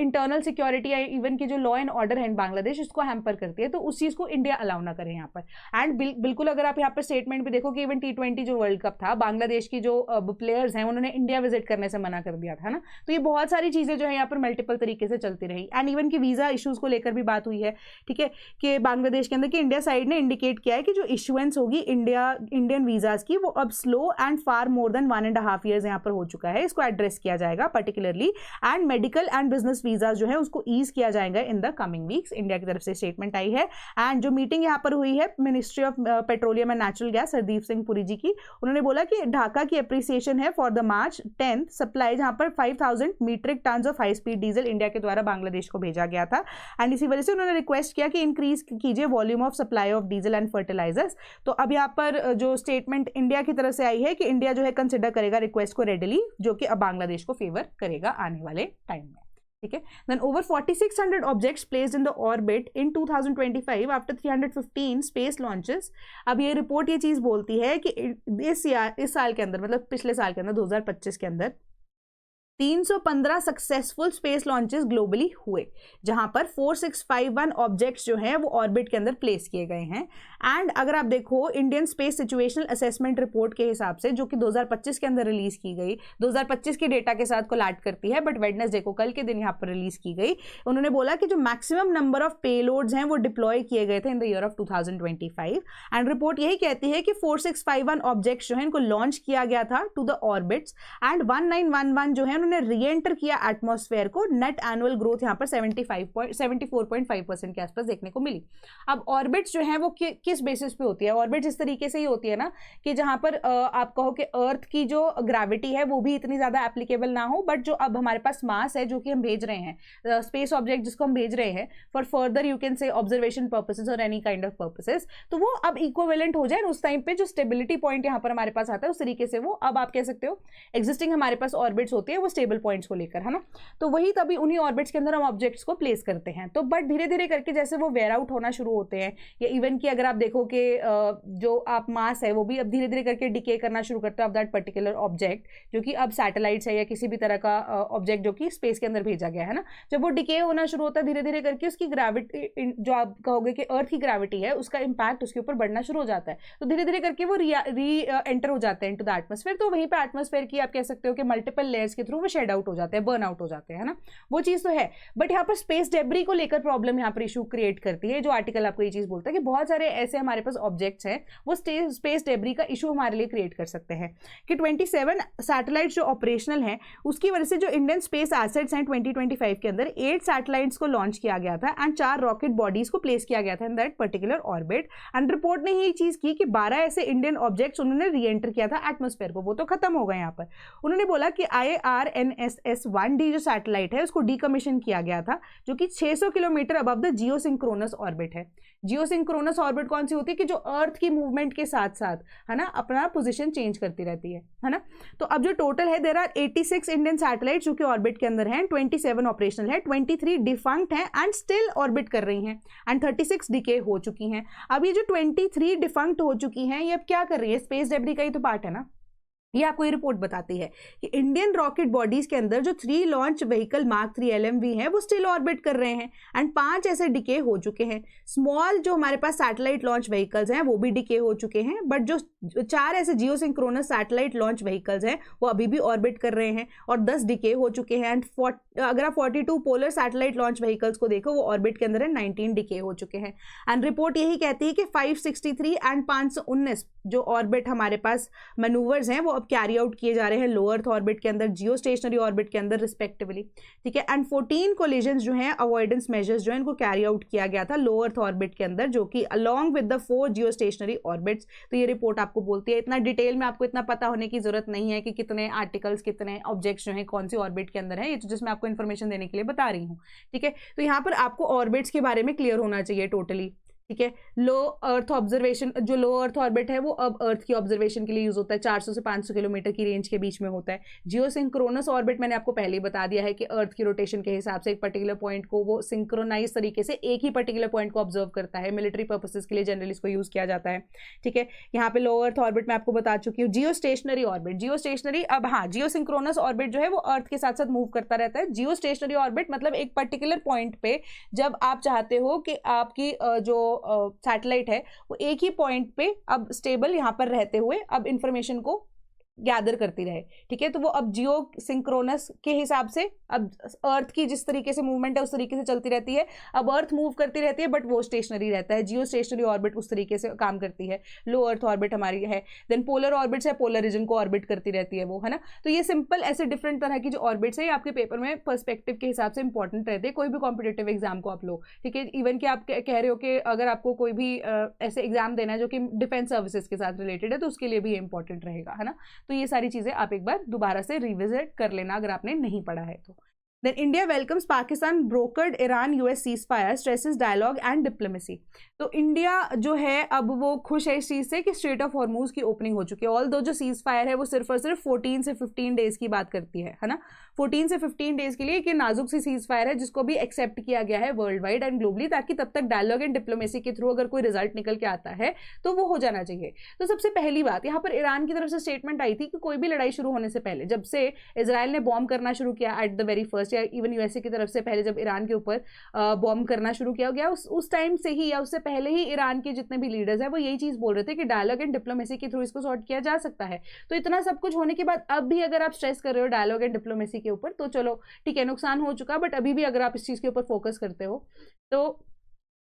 इंटरनल सिक्योरिटी या इवन की जो लॉ एंड ऑर्डर है इन बांग्लादेश उसको हैम्पर करती है। तो उस चीज़ को इंडिया अलाउ ना करे यहाँ पर। एंड बिल्कुल अगर आप यहाँ पर स्टेटमेंट भी देखो कि इवन T20 जो वर्ल्ड कप था, बांग्लादेश की जो प्लेयर्स हैं उन्होंने इंडिया विजिट करने से मना कर दिया था ना। तो ये बहुत सारी चीज़ें जो है यहाँ पर मल्टीपल तरीके से चलती रही एंड इवन की वीज़ा इशूज़ को लेकर भी बात हुई है। ठीक है, कि बांग्लादेश के अंदर कि इंडिया साइड ने इंडिकेट किया है कि जो इशुएंस होगी इंडियन वीज़ाज़ की वो अब slow and far more than 1.5 years यहाँ पर हो चुका है, इसको एड्रेस किया जाएगा particularly. And medical and business visa जो है उसको ईज किया जाएगा in the coming weeks, India की तरफ से स्टेटमेंट आई है। एंड जो मीटिंग यहाँ पर हुई है ministry of petroleum and natural gas Hardeep Singh Puri ji की, उन्होंने बोला कि ढाका की अप्रिसिएशन है for the March 10th supply, जहाँ पर 5000 metric ton of high speed diesel India के द्वारा बांग्लादेश को भेजा गया था। एंड इसी वजह से उन्होंने रिक्वेस्ट किया कि इंक्रीज कीजिए volume of supply of diesel and fertilisers. तो अब यहाँ पर जो स्टेटमेंट इंडिया की तरफ से आई है कि इंडिया जो है कंसिडर करेगा रिक्वेस्ट को रेडिली, जो कि अब बांग्लादेश को फेवर करेगा आने वाले टाइम में। ठीक है, then over 4600 objects placed in the orbit in 2025 after 315 space launches. अब ये रिपोर्ट ये चीज़ बोलती है कि इस साल के अंदर, मतलब पिछले साल के अंदर 2025 के अंदर 315 सक्सेसफुल स्पेस लॉन्चेस ग्लोबली हुए, जहां पर 4651 ऑब्जेक्ट्स जो हैं वो ऑर्बिट के अंदर प्लेस किए गए हैं। एंड अगर आप देखो Indian space situational assessment report के हिसाब से, जो कि 2025 के अंदर रिलीज की गई, 2025 के डेटा के साथ कोलैड करती है, बट वेडनेसडे को, कल के दिन यहाँ पर रिलीज की गई, उन्होंने बोला कि जो मैक्सिमम नंबर ऑफ पेलोड्स हैं वो डिप्लॉय किए गए थे in the year of 2025। And report यही कहती है कि 4651 ऑब्जेक्ट्स जो है इनको लॉन्च किया गया था टू द ऑर्बिट्स, एंड 1911 जो है उन्होंने री एंटर किया एटमॉस्फेयर को। नेट एनुअल ग्रोथ यहाँ पर 74.5% के आसपास देखने को मिली। अब ऑर्बिट्स जो है वो किस बेसिस पे होती है? ऑर्बिट्स इस तरीके से ही होती है ना कि जहां पर आप कहो कि अर्थ की जो ग्रेविटी है वो भी इतनी ज्यादा एप्लीकेबल ना हो, बट जो अब हमारे पास मास है जो कि हम भेज रहे हैं, स्पेस ऑब्जेक्ट जिसको हम भेज रहे हैं फॉर फर्दर यू कैन से ऑब्जर्वेशन पर्पसेस और एनी काइंड ऑफ पर्पसेस, तो वो अब इक्विवेलेंट हो जाए। उस टाइम पे जो स्टेबिलिटी पॉइंट यहाँ पर हमारे पास आता है उस तरीके से वो, अब आप कह सकते हो एग्जिस्टिंग हमारे पास ऑर्बिट्स होती है वो स्टेबल पॉइंट्स को लेकर, है ना। तो वही तभी उन्हीं ऑर्बिट्स के अंदर हम ऑब्जेक्ट्स को प्लेस करते हैं। तो बट धीरे धीरे करके जैसे वो वेयर आउट होना शुरू होते हैं, या इवन कि अगर आप देखो कि जो आप मास है वो भी अब धीरे धीरे करके डिके करना शुरू करता है ऑफ दैट पर्टिकुलर ऑब्जेक्ट, जो कि अब सैटेलाइट्स है या किसी भी तरह का ऑब्जेक्ट जो कि स्पेस के अंदर भेजा गया है ना, जब वो डिके होना शुरू होता है धीरे धीरे करके उसकी ग्रेविटी, जो आप कहोगे कि अर्थ की ग्रेविटी है उसका इंपैक्ट उसके ऊपर बढ़ना शुरू हो जाता है, तो धीरे धीरे करके वो री एंटर हो जाते हैं इनटू द एटमॉस्फेयर। तो वहीं पे एटमॉस्फेयर की आप कह सकते हो कि मल्टीपल लेयर्स के थ्रू वो शेड आउट हो जाते हैं, बर्न आउट हो जाते हैं ना, वो चीज तो है। बट यहाँ पर स्पेस डेब्री को लेकर प्रॉब्लम यहाँ पर इशू क्रिएट करती है। जो आर्टिकल आपको ये चीज बोलता है कि बहुत सारे ऐसे हमारे पास ऑब्जेक्ट्स हैं वो स्पेस डेब्री का इशू हमारे लिए क्रिएट कर सकते हैं। कि 27 सैटेलाइट्स जो ऑपरेशनल हैं उसकी वजह से जो इंडियन स्पेस एसेट्स हैं 2025 के अंदर 8 सैटेलाइट्स को लॉन्च किया गया था एंड 4 रॉकेट बॉडीज को प्लेस किया गया था in that particular orbit. And report ने यही चीज की कि 12 ऐसे इंडियन ऑब्जेक्ट्स उन्होंने री एंटर किया था एटमॉस्फेयर को, वो तो खत्म हो गए। यहाँ पर उन्होंने बोला कि IRNSS-1D जो सैटेलाइट है उसको डीकमीशन किया गया था, जो कि 600 kilometre above the geosynchronous orbit है। जियोसिंक्रोनस ऑर्बिट कौन सी होती है कि जो अर्थ की मूवमेंट के साथ साथ, है ना, अपना पोजीशन चेंज करती रहती है ना। तो अब जो टोटल है देयर आर 86 इंडियन सैटेलाइट जो कि ऑर्बिट के अंदर हैं, 27 ऑपरेशनल है, 23 डिफंक्ट हैं एंड स्टिल ऑर्बिट कर रही हैं, एंड 36 डिके हो चुकी हैं। अब ये जो 23 डिफंक्ट हो चुकी हैं ये अब क्या कर रही है? स्पेस डेब्री का ही तो पार्ट है ना। ये आपको ये रिपोर्ट बताती है कि इंडियन रॉकेट बॉडीज के अंदर जो 3 लॉन्च व्हीकल मार्क 3 LMV हैं वो स्टिल ऑर्बिट कर रहे हैं एंड 5 ऐसे डिके हो चुके हैं। स्मॉल जो हमारे पास सैटेलाइट लॉन्च व्हीकल्स हैं वो भी डिके हो चुके हैं, बट जो 4 ऐसे जियोसिंक्रोनस सैटेलाइट लॉन्च व्हीकल्स हैं वो अभी भी ऑर्बिट कर रहे हैं और 10 डिके हो चुके हैं। एंड अगर आप 42 पोलर सैटेलाइट लॉन्च व्हीकल्स को देखो वो ऑर्बिट के अंदर है, 19 डिके हो चुके हैं। एंड रिपोर्ट यही कहती है कि 563 एंड 519 जो ऑर्बिट हमारे पास मैनूवर्स हैं वो अब कैरी आउट किए जा रहे हैं लो अर्थ ऑर्बिट के अंदर, जियो स्टेशनरी ऑर्बिट के अंदर रिस्पेक्टिवली, ठीक है। एंड 14 कोलिजन्स जो हैं अवॉइडेंस मेजर्स जो है इनको कैरी आउट किया गया था लो अर्थ ऑर्बिट के अंदर, जो कि along with the 4 Jio stationery orbits. तो ये रिपोर्ट आपको बोलती है, इतना डिटेल में आपको इतना पता होने की जरूरत नहीं है कि कितने आर्टिकल्स कितने ऑब्जेक्ट्स जो हैं कौन सी ऑर्बिट के अंदर है, ये तो जिसमें आपको इन्फॉर्मेशन देने के लिए बता रही हूँ, ठीक है। तो यहाँ पर आपको ऑर्बिट्स के बारे में क्लियर होना चाहिए टोटली, ठीक है। लो अर्थ ऑब्जर्वेशन, जो लो अर्थ ऑर्बिट है वो अब अर्थ की ऑब्जर्वेशन के लिए यूज होता है, 400 से 500 किलोमीटर की रेंज के बीच में होता है। जियोसिंक्रोनस ऑर्बिट मैंने आपको पहले ही बता दिया है कि अर्थ की रोटेशन के हिसाब से एक पर्टिकुलर पॉइंट को वो सिंक्रोनाइज तरीके से एक ही पर्टिकुलर पॉइंट को ऑब्जर्व करता है। मिलिट्री पर्पसेस के लिए जनरली इसको यूज किया जाता है, ठीक है। यहाँ पे लो अर्थ ऑर्बिट मैं आपको बता चुकी हूँ। जियो स्टेशनरी ऑर्बिट, जियो स्टेशनरी, अब हाँ, जियोसिंक्रोनस ऑर्बिट जो है वो अर्थ के साथ साथ मूव करता रहता है। जियो स्टेशनरी ऑर्बिट मतलब एक पर्टिकुलर पॉइंट पे जब आप चाहते हो कि आपकी जो सैटेलाइट है वो एक ही पॉइंट पे अब स्टेबल यहाँ पर रहते हुए अब इंफॉर्मेशन को गैदर करती रहे, ठीक है। तो वो अब जियो सिंक्रोनस के हिसाब से अब अर्थ की जिस तरीके से मूवमेंट है उस तरीके से चलती रहती है। अब अर्थ मूव करती रहती है बट वो स्टेशनरी रहता है। जियो स्टेशनरी ऑर्बिट उस तरीके से काम करती है। लो अर्थ ऑर्बिट हमारी है। देन पोलर ऑर्बिट्स है, पोलर रीजन को ऑर्बिट करती रहती है वो, है ना। तो ये सिंपल ऐसे डिफरेंट तरह की जो ऑर्बिट्स है ये आपके पेपर में पर्सपेक्टिव के हिसाब से इंपॉर्टेंट रहते हैं, कोई भी कॉम्पिटेटिव एग्जाम को आप लो, ठीक है। इवन कि आप कह रहे हो कि अगर आपको कोई भी ऐसे एग्जाम देना है जो कि डिफेंस सर्विसेज के साथ रिलेटेड है तो उसके लिए भी इंपॉर्टेंट रहेगा, है ना। तो ये सारी चीज़ें आप एक बार दोबारा से रिविजिट कर लेना अगर आपने नहीं पढ़ा है तो। Then India welcomes Pakistan brokered Iran US ceasefire, stresses dialogue and diplomacy. तो इंडिया जो है अब वो खुश है इस चीज़ से कि स्ट्रेट ऑफ हॉर्मूज की ओपनिंग हो चुकी है। ऑल दो जो सीज फायर है वो सिर्फ और सिर्फ 14 से 15 डेज की बात करती है ना, 14 से 15 डेज के लिए कि नाजुक सी सीज फायर है जिसको भी एक्सेप्ट किया गया है वर्ल्ड वाइड एंड ग्लोबली, ताकि तब तक डायलॉग एंड डिप्लोमेसी के थ्रू अगर कोई रिजल्ट निकल के आता है तो वो हो जाना चाहिए। तो सबसे पहली बात यहाँ पर ईरान की तरफ से स्टेटमेंट आई थी कि कोई भी लड़ाई शुरू होने से पहले, जब से इजराइल ने बॉम्ब करना शुरू किया एट द वेरी फर्स्ट, या इवन यूएसए की तरफ से पहले जब ईरान के ऊपर बॉम्ब करना शुरू किया गया, उस टाइम से ही या उससे पहले ही ईरान के जितने भी लीडर्स हैं वो यही चीज बोल रहे थे कि डायलॉग एंड डिप्लोमेसी के थ्रू इसको सॉर्ट किया जा सकता है। तो इतना सब कुछ होने के बाद अब भी अगर आप स्ट्रेस कर रहे हो डायलॉग एंड डिप्लोमेसी के ऊपर, तो चलो ठीक है, नुकसान हो चुका, बट अभी भी अगर आप इस चीज के ऊपर फोकस करते हो तो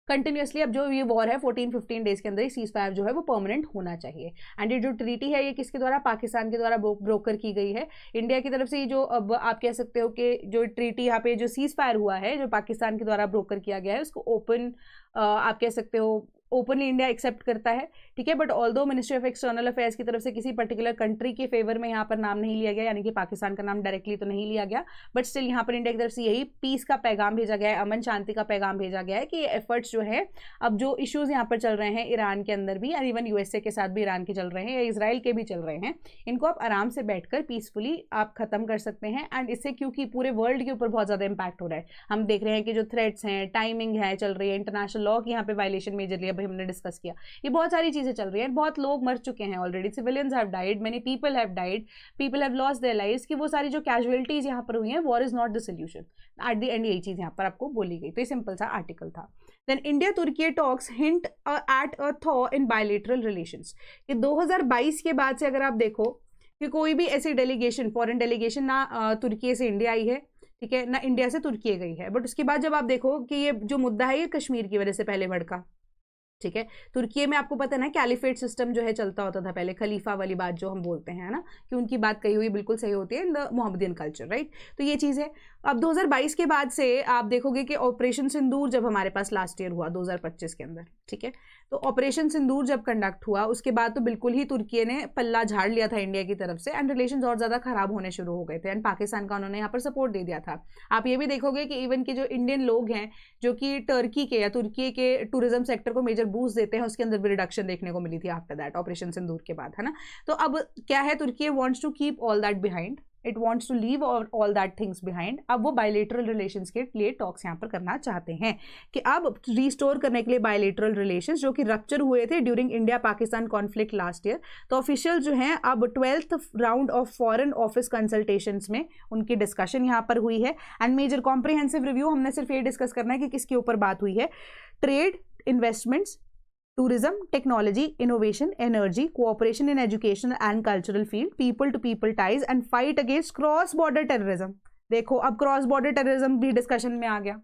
कंटिन्यूसली अब जो ये वॉर है 14-15 डेज के अंदर ही सीज फायर जो है वो परमानेंट होना चाहिए। एंड ये जो ट्रीटी है ये किसके द्वारा, पाकिस्तान के द्वारा ब्रोकर की गई है। इंडिया की तरफ से जो अब आप कह सकते हो कि जो ट्रीटी यहाँ पे जो सीज फायर हुआ है जो पाकिस्तान के द्वारा ब्रोकर किया गया है उसको ओपन आप कह सकते हो ओपनली इंडिया एक्सेप्ट करता है, ठीक है। But although ministry of external affairs की तरफ से किसी पर्टिकुलर कंट्री के फेवर में यहाँ पर नाम नहीं लिया गया, यानी कि पाकिस्तान का नाम डायरेक्टली तो नहीं लिया गया, बट स्टिल यहाँ पर इंडिया की तरफ से यही पीस का पैगाम भेजा गया है, अमन शांति का पैगाम भेजा गया है कि ये एफर्ट्स जो है अब जो इश्यूज यहाँ पर चल रहे हैं ईरान के अंदर भी, और इवन यूएसए के साथ भी ईरान के चल रहे हैं या इसराइल के भी चल रहे हैं, इनको आप आराम से बैठकर पीसफुली आप खत्म कर सकते हैं। एंड इससे क्योंकि पूरे वर्ल्ड के ऊपर बहुत ज़्यादा इंपैक्ट हो रहा है, हम देख रहे हैं कि जो थ्रेट्स हैं, टाइमिंग है चल रही है, इंटरनेशनल लॉ की यहाँ पे वायलेशन मेजरली अभी हमने डिस्कस किया, ये बहुत सारी चीजें चल रही हैं, बहुत लोग मर चुके हैं already, civilians have died, many people have died, people have lost their lives, कि वो सारी जो कैजुअलिटीज यहाँ पर हुई हैं, war is not the solution at the end, यही चीज यहाँ पर आपको बोली गई। तो ये सिंपल सा आर्टिकल था। Then India Turkey talks hint at a thaw in bilateral relations, कि 2022 के बाद से अगर आप देखो कि कोई भी ऐसी डेलीगेशन, फॉरेन डेलीगेशन ना तुर्की से इंडिया आई है, ठीक है, ना इंडिया से तुर्की गई है, बट उसके बाद जब आप देखो कि ये जो मुद्दा है ये कश्मीर की वजह से पहले भड़का, ठीक है। तुर्की में आपको पता है ना कैलिफेट सिस्टम जो है चलता होता था पहले, खलीफा वाली बात जो हम बोलते हैं ना, कि उनकी बात कही हुई बिल्कुल सही होती है in the Mohammedan culture, right. तो ये चीज़ है। अब 2022 के बाद से आप देखोगे कि ऑपरेशन सिंदूर जब हमारे पास लास्ट ईयर हुआ 2025 के अंदर, ठीक है, तो ऑपरेशन सिंदूर जब कंडक्ट हुआ उसके बाद तो बिल्कुल ही तुर्की ने पल्ला झाड़ लिया था इंडिया की तरफ से, एंड रिलेशंस और ज़्यादा खराब होने शुरू हो गए थे, एंड पाकिस्तान का उन्होंने यहाँ पर सपोर्ट दे दिया था। आप ये भी देखोगे कि इवन के जो इंडियन लोग हैं जो कि टर्की के या तुर्की के टूरिज्म सेक्टर को मेजर बूस्ट देते हैं, उसके अंदर भी रिडक्शन देखने को मिली थी आफ्टर दैट ऑपरेशन सिंदूर के बाद, है ना। तो अब क्या है, Turkey wants to keep all that behind, it wants to leave all that things behind. अब वो बायलैटरल रिलेशंस के लिए टॉक्स यहाँ पर करना चाहते हैं कि अब रिस्टोर करने के लिए बायलैटरल रिलेशंस जो कि रप्चर हुए थे during India Pakistan conflict last year. तो ऑफिशियल जो हैं अब 12th round of foreign office consultations में उनकी डिस्कशन यहाँ पर हुई है। एंड मेजर कॉम्प्रिहेंसिव रिव्यू हमने सिर्फ ये डिस्कस करना है कि किसके ऊपर बात हुई है, trade, investments, tourism, technology, innovation, energy, cooperation in educational and cultural field, people to people ties and fight against cross border terrorism। देखो अब क्रॉस बॉर्डर टेररिज्म भी डिस्कशन में आ गया,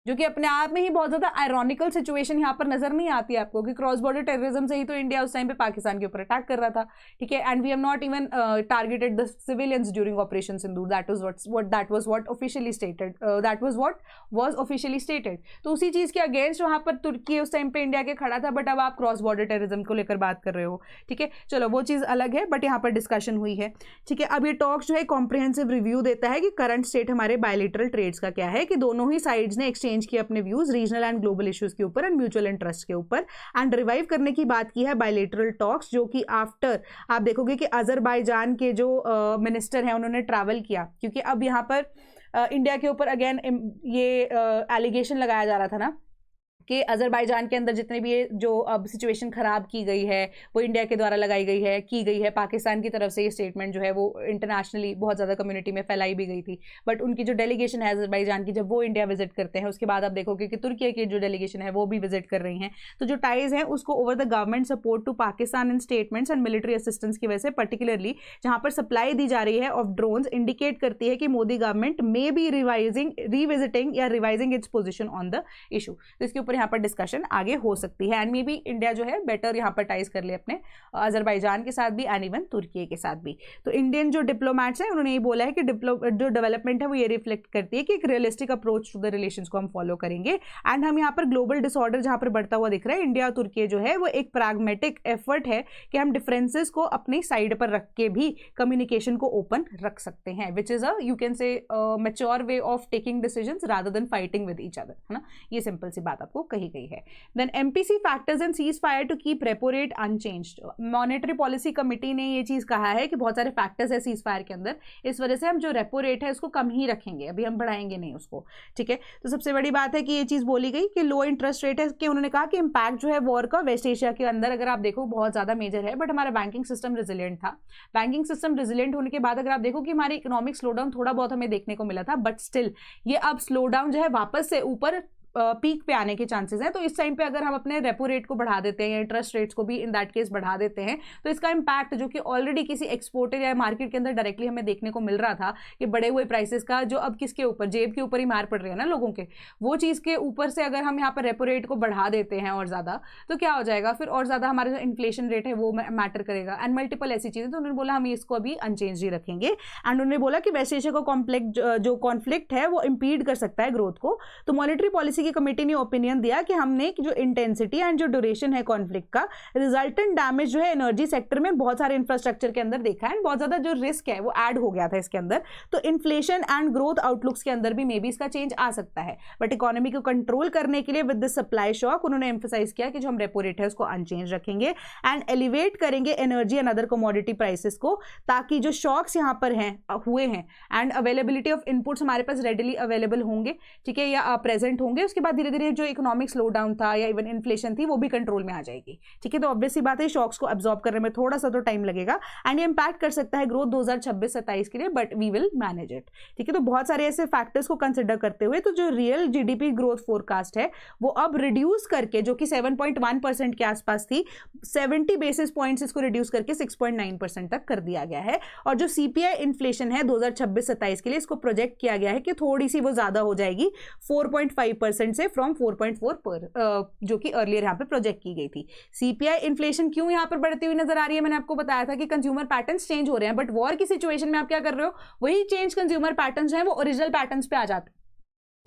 जो कि अपने आप में ही बहुत ज़्यादा आयरॉनिकल सिचुएशन यहाँ पर नजर नहीं आती है आपको, कि क्रॉस बॉर्डर टेररिज्म से ही तो इंडिया उस टाइम पे पाकिस्तान के ऊपर अटैक कर रहा था, ठीक है। And we have not even targeted the civilians during operation Sindoor, that was what officially stated, that was what was officially stated. तो उसी चीज़ के अगेंस्ट वहाँ पर तुर्की उस टाइम पे इंडिया के खड़ा था, बट अब आप क्रॉस बॉर्डर टेररिज्म को लेकर बात कर रहे हो, ठीक है। चलो वो चीज़ अलग है, बट यहाँ पर डिस्कशन हुई है, ठीक है। अब ये टॉक्स जो है कॉम्प्रिहेंसिव रिव्यू देता है कि करंट स्टेट हमारे बायलैटरल ट्रेड्स का क्या है, कि दोनों ही साइड्स ने एक्सचेंज किए अपने views regional and global issues के ऊपर एंड म्यूचुअल इंटरेस्ट के ऊपर, एंड रिवाइव करने की बात की है बायलैटरल टॉक्स, जो कि आफ्टर आप देखोगे कि अजरबैजान के जो मिनिस्टर हैं उन्होंने ट्रैवल किया, क्योंकि अब यहाँ पर इंडिया के ऊपर अगेन ये एलिगेशन लगाया जा रहा था ना कि अजरबैजान के अंदर जितने भी ये जो अब सिचुएशन ख़राब की गई है वो इंडिया के द्वारा लगाई गई है, की गई है। पाकिस्तान की तरफ से ये स्टेटमेंट जो है वो इंटरनेशनली बहुत ज़्यादा कम्युनिटी में फैलाई भी गई थी, बट उनकी जो डेलीगेशन है अजरबैजान की, जब वो इंडिया विजिट करते हैं उसके बाद आप देखोगे कि तुर्की की जो डेलीगेशन है वो भी विजिट कर रही हैं। तो जो टाइज हैं उसको over the government support to Pakistan in statements and military assistance की वजह से, पर्टिकुलरली जहाँ पर सप्लाई दी जा रही है ऑफ ड्रोन्स, इंडिकेट करती है कि Modi government may be revisiting या revising its position on the issue. तो इसके ऊपर यहाँ पर डिस्कशन आगे हो सकती है, एंड मे बी इंडिया जो है बेटर यहाँ पर टाइज कर ले अपने अजरबैजान के साथ भी एंड इवन तुर्की के साथ भी। तो इंडियन जो डिप्लोमेट्स हैं उन्होंने ये बोला है कि जो डेवलपमेंट है वो ये रिफ्लेक्ट करती है कि एक realistic approach to the relations को हम फॉलो करेंगे, एंड हम यहाँ पर ग्लोबल डिसऑर्डर जहाँ पर बढ़ता हुआ दिख रहा है इंडिया और तुर्की जो है वो एक प्रैग्मेटिक एफर्ट है कि हम डिफरेंसेस को अपनी साइड पर रख के भी कम्युनिकेशन को ओपन रख सकते हैं, which is a you can से mature way of taking decisions rather than fighting with each other, है ना। ये सिंपल सी बात आपको कही गई है। Then MPC factors and ceasefire to keep repo rate unchanged. Monetary policy committee ने ये चीज कहा है कि बहुत सारे फैक्टर्स है सीज फायर के अंदर, इस वजह से हम जो रेपो रेट है उसको कम ही रखेंगे, अभी हम बढ़ाएंगे नहीं उसको, ठीक है। तो सबसे बड़ी बात है कि ये चीज बोली गई कि लो इंटरेस्ट रेट है कि उन्होंने कहा कि इंपैक्ट जो है वॉर का वेस्ट एशिया के अंदर अगर आप देखो बहुत ज्यादा मेजर है, बट हमारा बैंकिंग सिस्टम रेजिलिएंट था। बैंकिंग सिस्टम रेजिलिएंट होने के बाद अगर आप देखो कि हमारी इकोनॉमिक स्लोडाउन थोड़ा बहुत हमें देखने को मिला था, बट स्टिल ये अब स्लोडाउन जो है वापस से ऊपर पीक पे आने के चांसेस हैं। तो इस टाइम पे अगर हम अपने रेपो रेट को बढ़ा देते हैं या इंटरेस्ट रेट्स को भी इन दैट केस बढ़ा देते हैं, तो इसका इंपैक्ट जो कि ऑलरेडी किसी एक्सपोर्टर या मार्केट के अंदर डायरेक्टली हमें देखने को मिल रहा था कि बढ़े हुए प्राइसेस का जो अब किसके ऊपर, जेब के ऊपर ही मार पड़ रही है ना लोगों के, वो चीज़ के ऊपर से अगर हम यहाँ पर रेपो रेट को बढ़ा देते हैं और ज़्यादा, तो क्या हो जाएगा फिर और ज़्यादा हमारा जो इन्फ्लेशन रेट है वो मैटर करेगा एंड मल्टीपल ऐसी चीज़ें। तो उन्होंने बोला हम इसको अभी अनचेंज ही रखेंगे, एंड उन्होंने बोला कि वेस्ट एशिया का जो कॉन्फ्लिक्ट है वो इंपीड कर सकता है ग्रोथ को। तो मॉनेटरी पॉलिसी की कमेटी ने ओपिनियन दिया कि हमने जो इंटेंसिटी एंड जो ड्यूरेशन है कॉन्फ्लिक्ट का, रिजल्टेंट डैमेज जो है एनर्जी सेक्टर में बहुत सारे इंफ्रास्ट्रक्चर के अंदर देखा है, बहुत ज्यादा जो रिस्क है वो ऐड हो गया था इसके अंदर। तो इन्फ्लेशन एंड ग्रोथ आउटलुक्स के अंदर भी मे बी इसका चेंज आ सकता है, बट इकोनॉमी को कंट्रोल करने के लिए विद द सप्लाई शॉक उन्होंने एम्फसाइज किया कि जो हम रेपो रेट है उसको अनचेंज रखेंगे एंड एलिवेट करेंगे energy and other commodity prices को, ताकि जो शॉक्स यहाँ पर हैं हुए हैं एंड अवेलेबिलिटी ऑफ इनपुट्स हमारे पास रेडिली अवेलेबल होंगे, ठीक है, या प्रेजेंट होंगे, उसके बाद धीरे धीरे जो इकोनॉमिक स्लो डाउन था या इवन इन्फ्लेशन थी वो भी कंट्रोल में आ जाएगी, ठीक है। तो ऑब्वियस सी बात है शॉक्स को अब्सॉर्ब करने में थोड़ा सा तो टाइम लगेगा एंड ये इंपैक्ट कर सकता है ग्रोथ 2026-27 के लिए, but we will manage it, ठीक है। तो बहुत सारे ऐसे फैक्टर्स को कंसिडर करते हुए तो जो रियल जीडीपी ग्रोथ फोरकास्ट है वो अब रिड्यूस करके, जो कि 7.1% के आसपास थी, 70 बेसिस पॉइंट्स इसको रिड्यूस करके 6.9% तक कर दिया गया है। और जो सीपीआई इन्फ्लेशन है 2026-27 के लिए इसको प्रोजेक्ट किया गया है कि थोड़ी सी वो ज्यादा हो जाएगी 4.5% से फ्रॉम 4.4 जो कि अर्लियर यहाँ पे प्रोजेक्ट की गई थी। सीपीआई इन्फ्लेशन क्यों यहाँ पर बढ़ती हुई नजर आ रही है, मैंने आपको बताया था कि कंज्यूमर पैटर्न्स चेंज हो रहे हैं, बट वॉर की सिचुएशन में आप क्या कर रहे हो, वही चेंज कंज्यूमर पैटर्न्स हैं वो ओरिजिनल पैटर्न्स पे आ जाते हैं,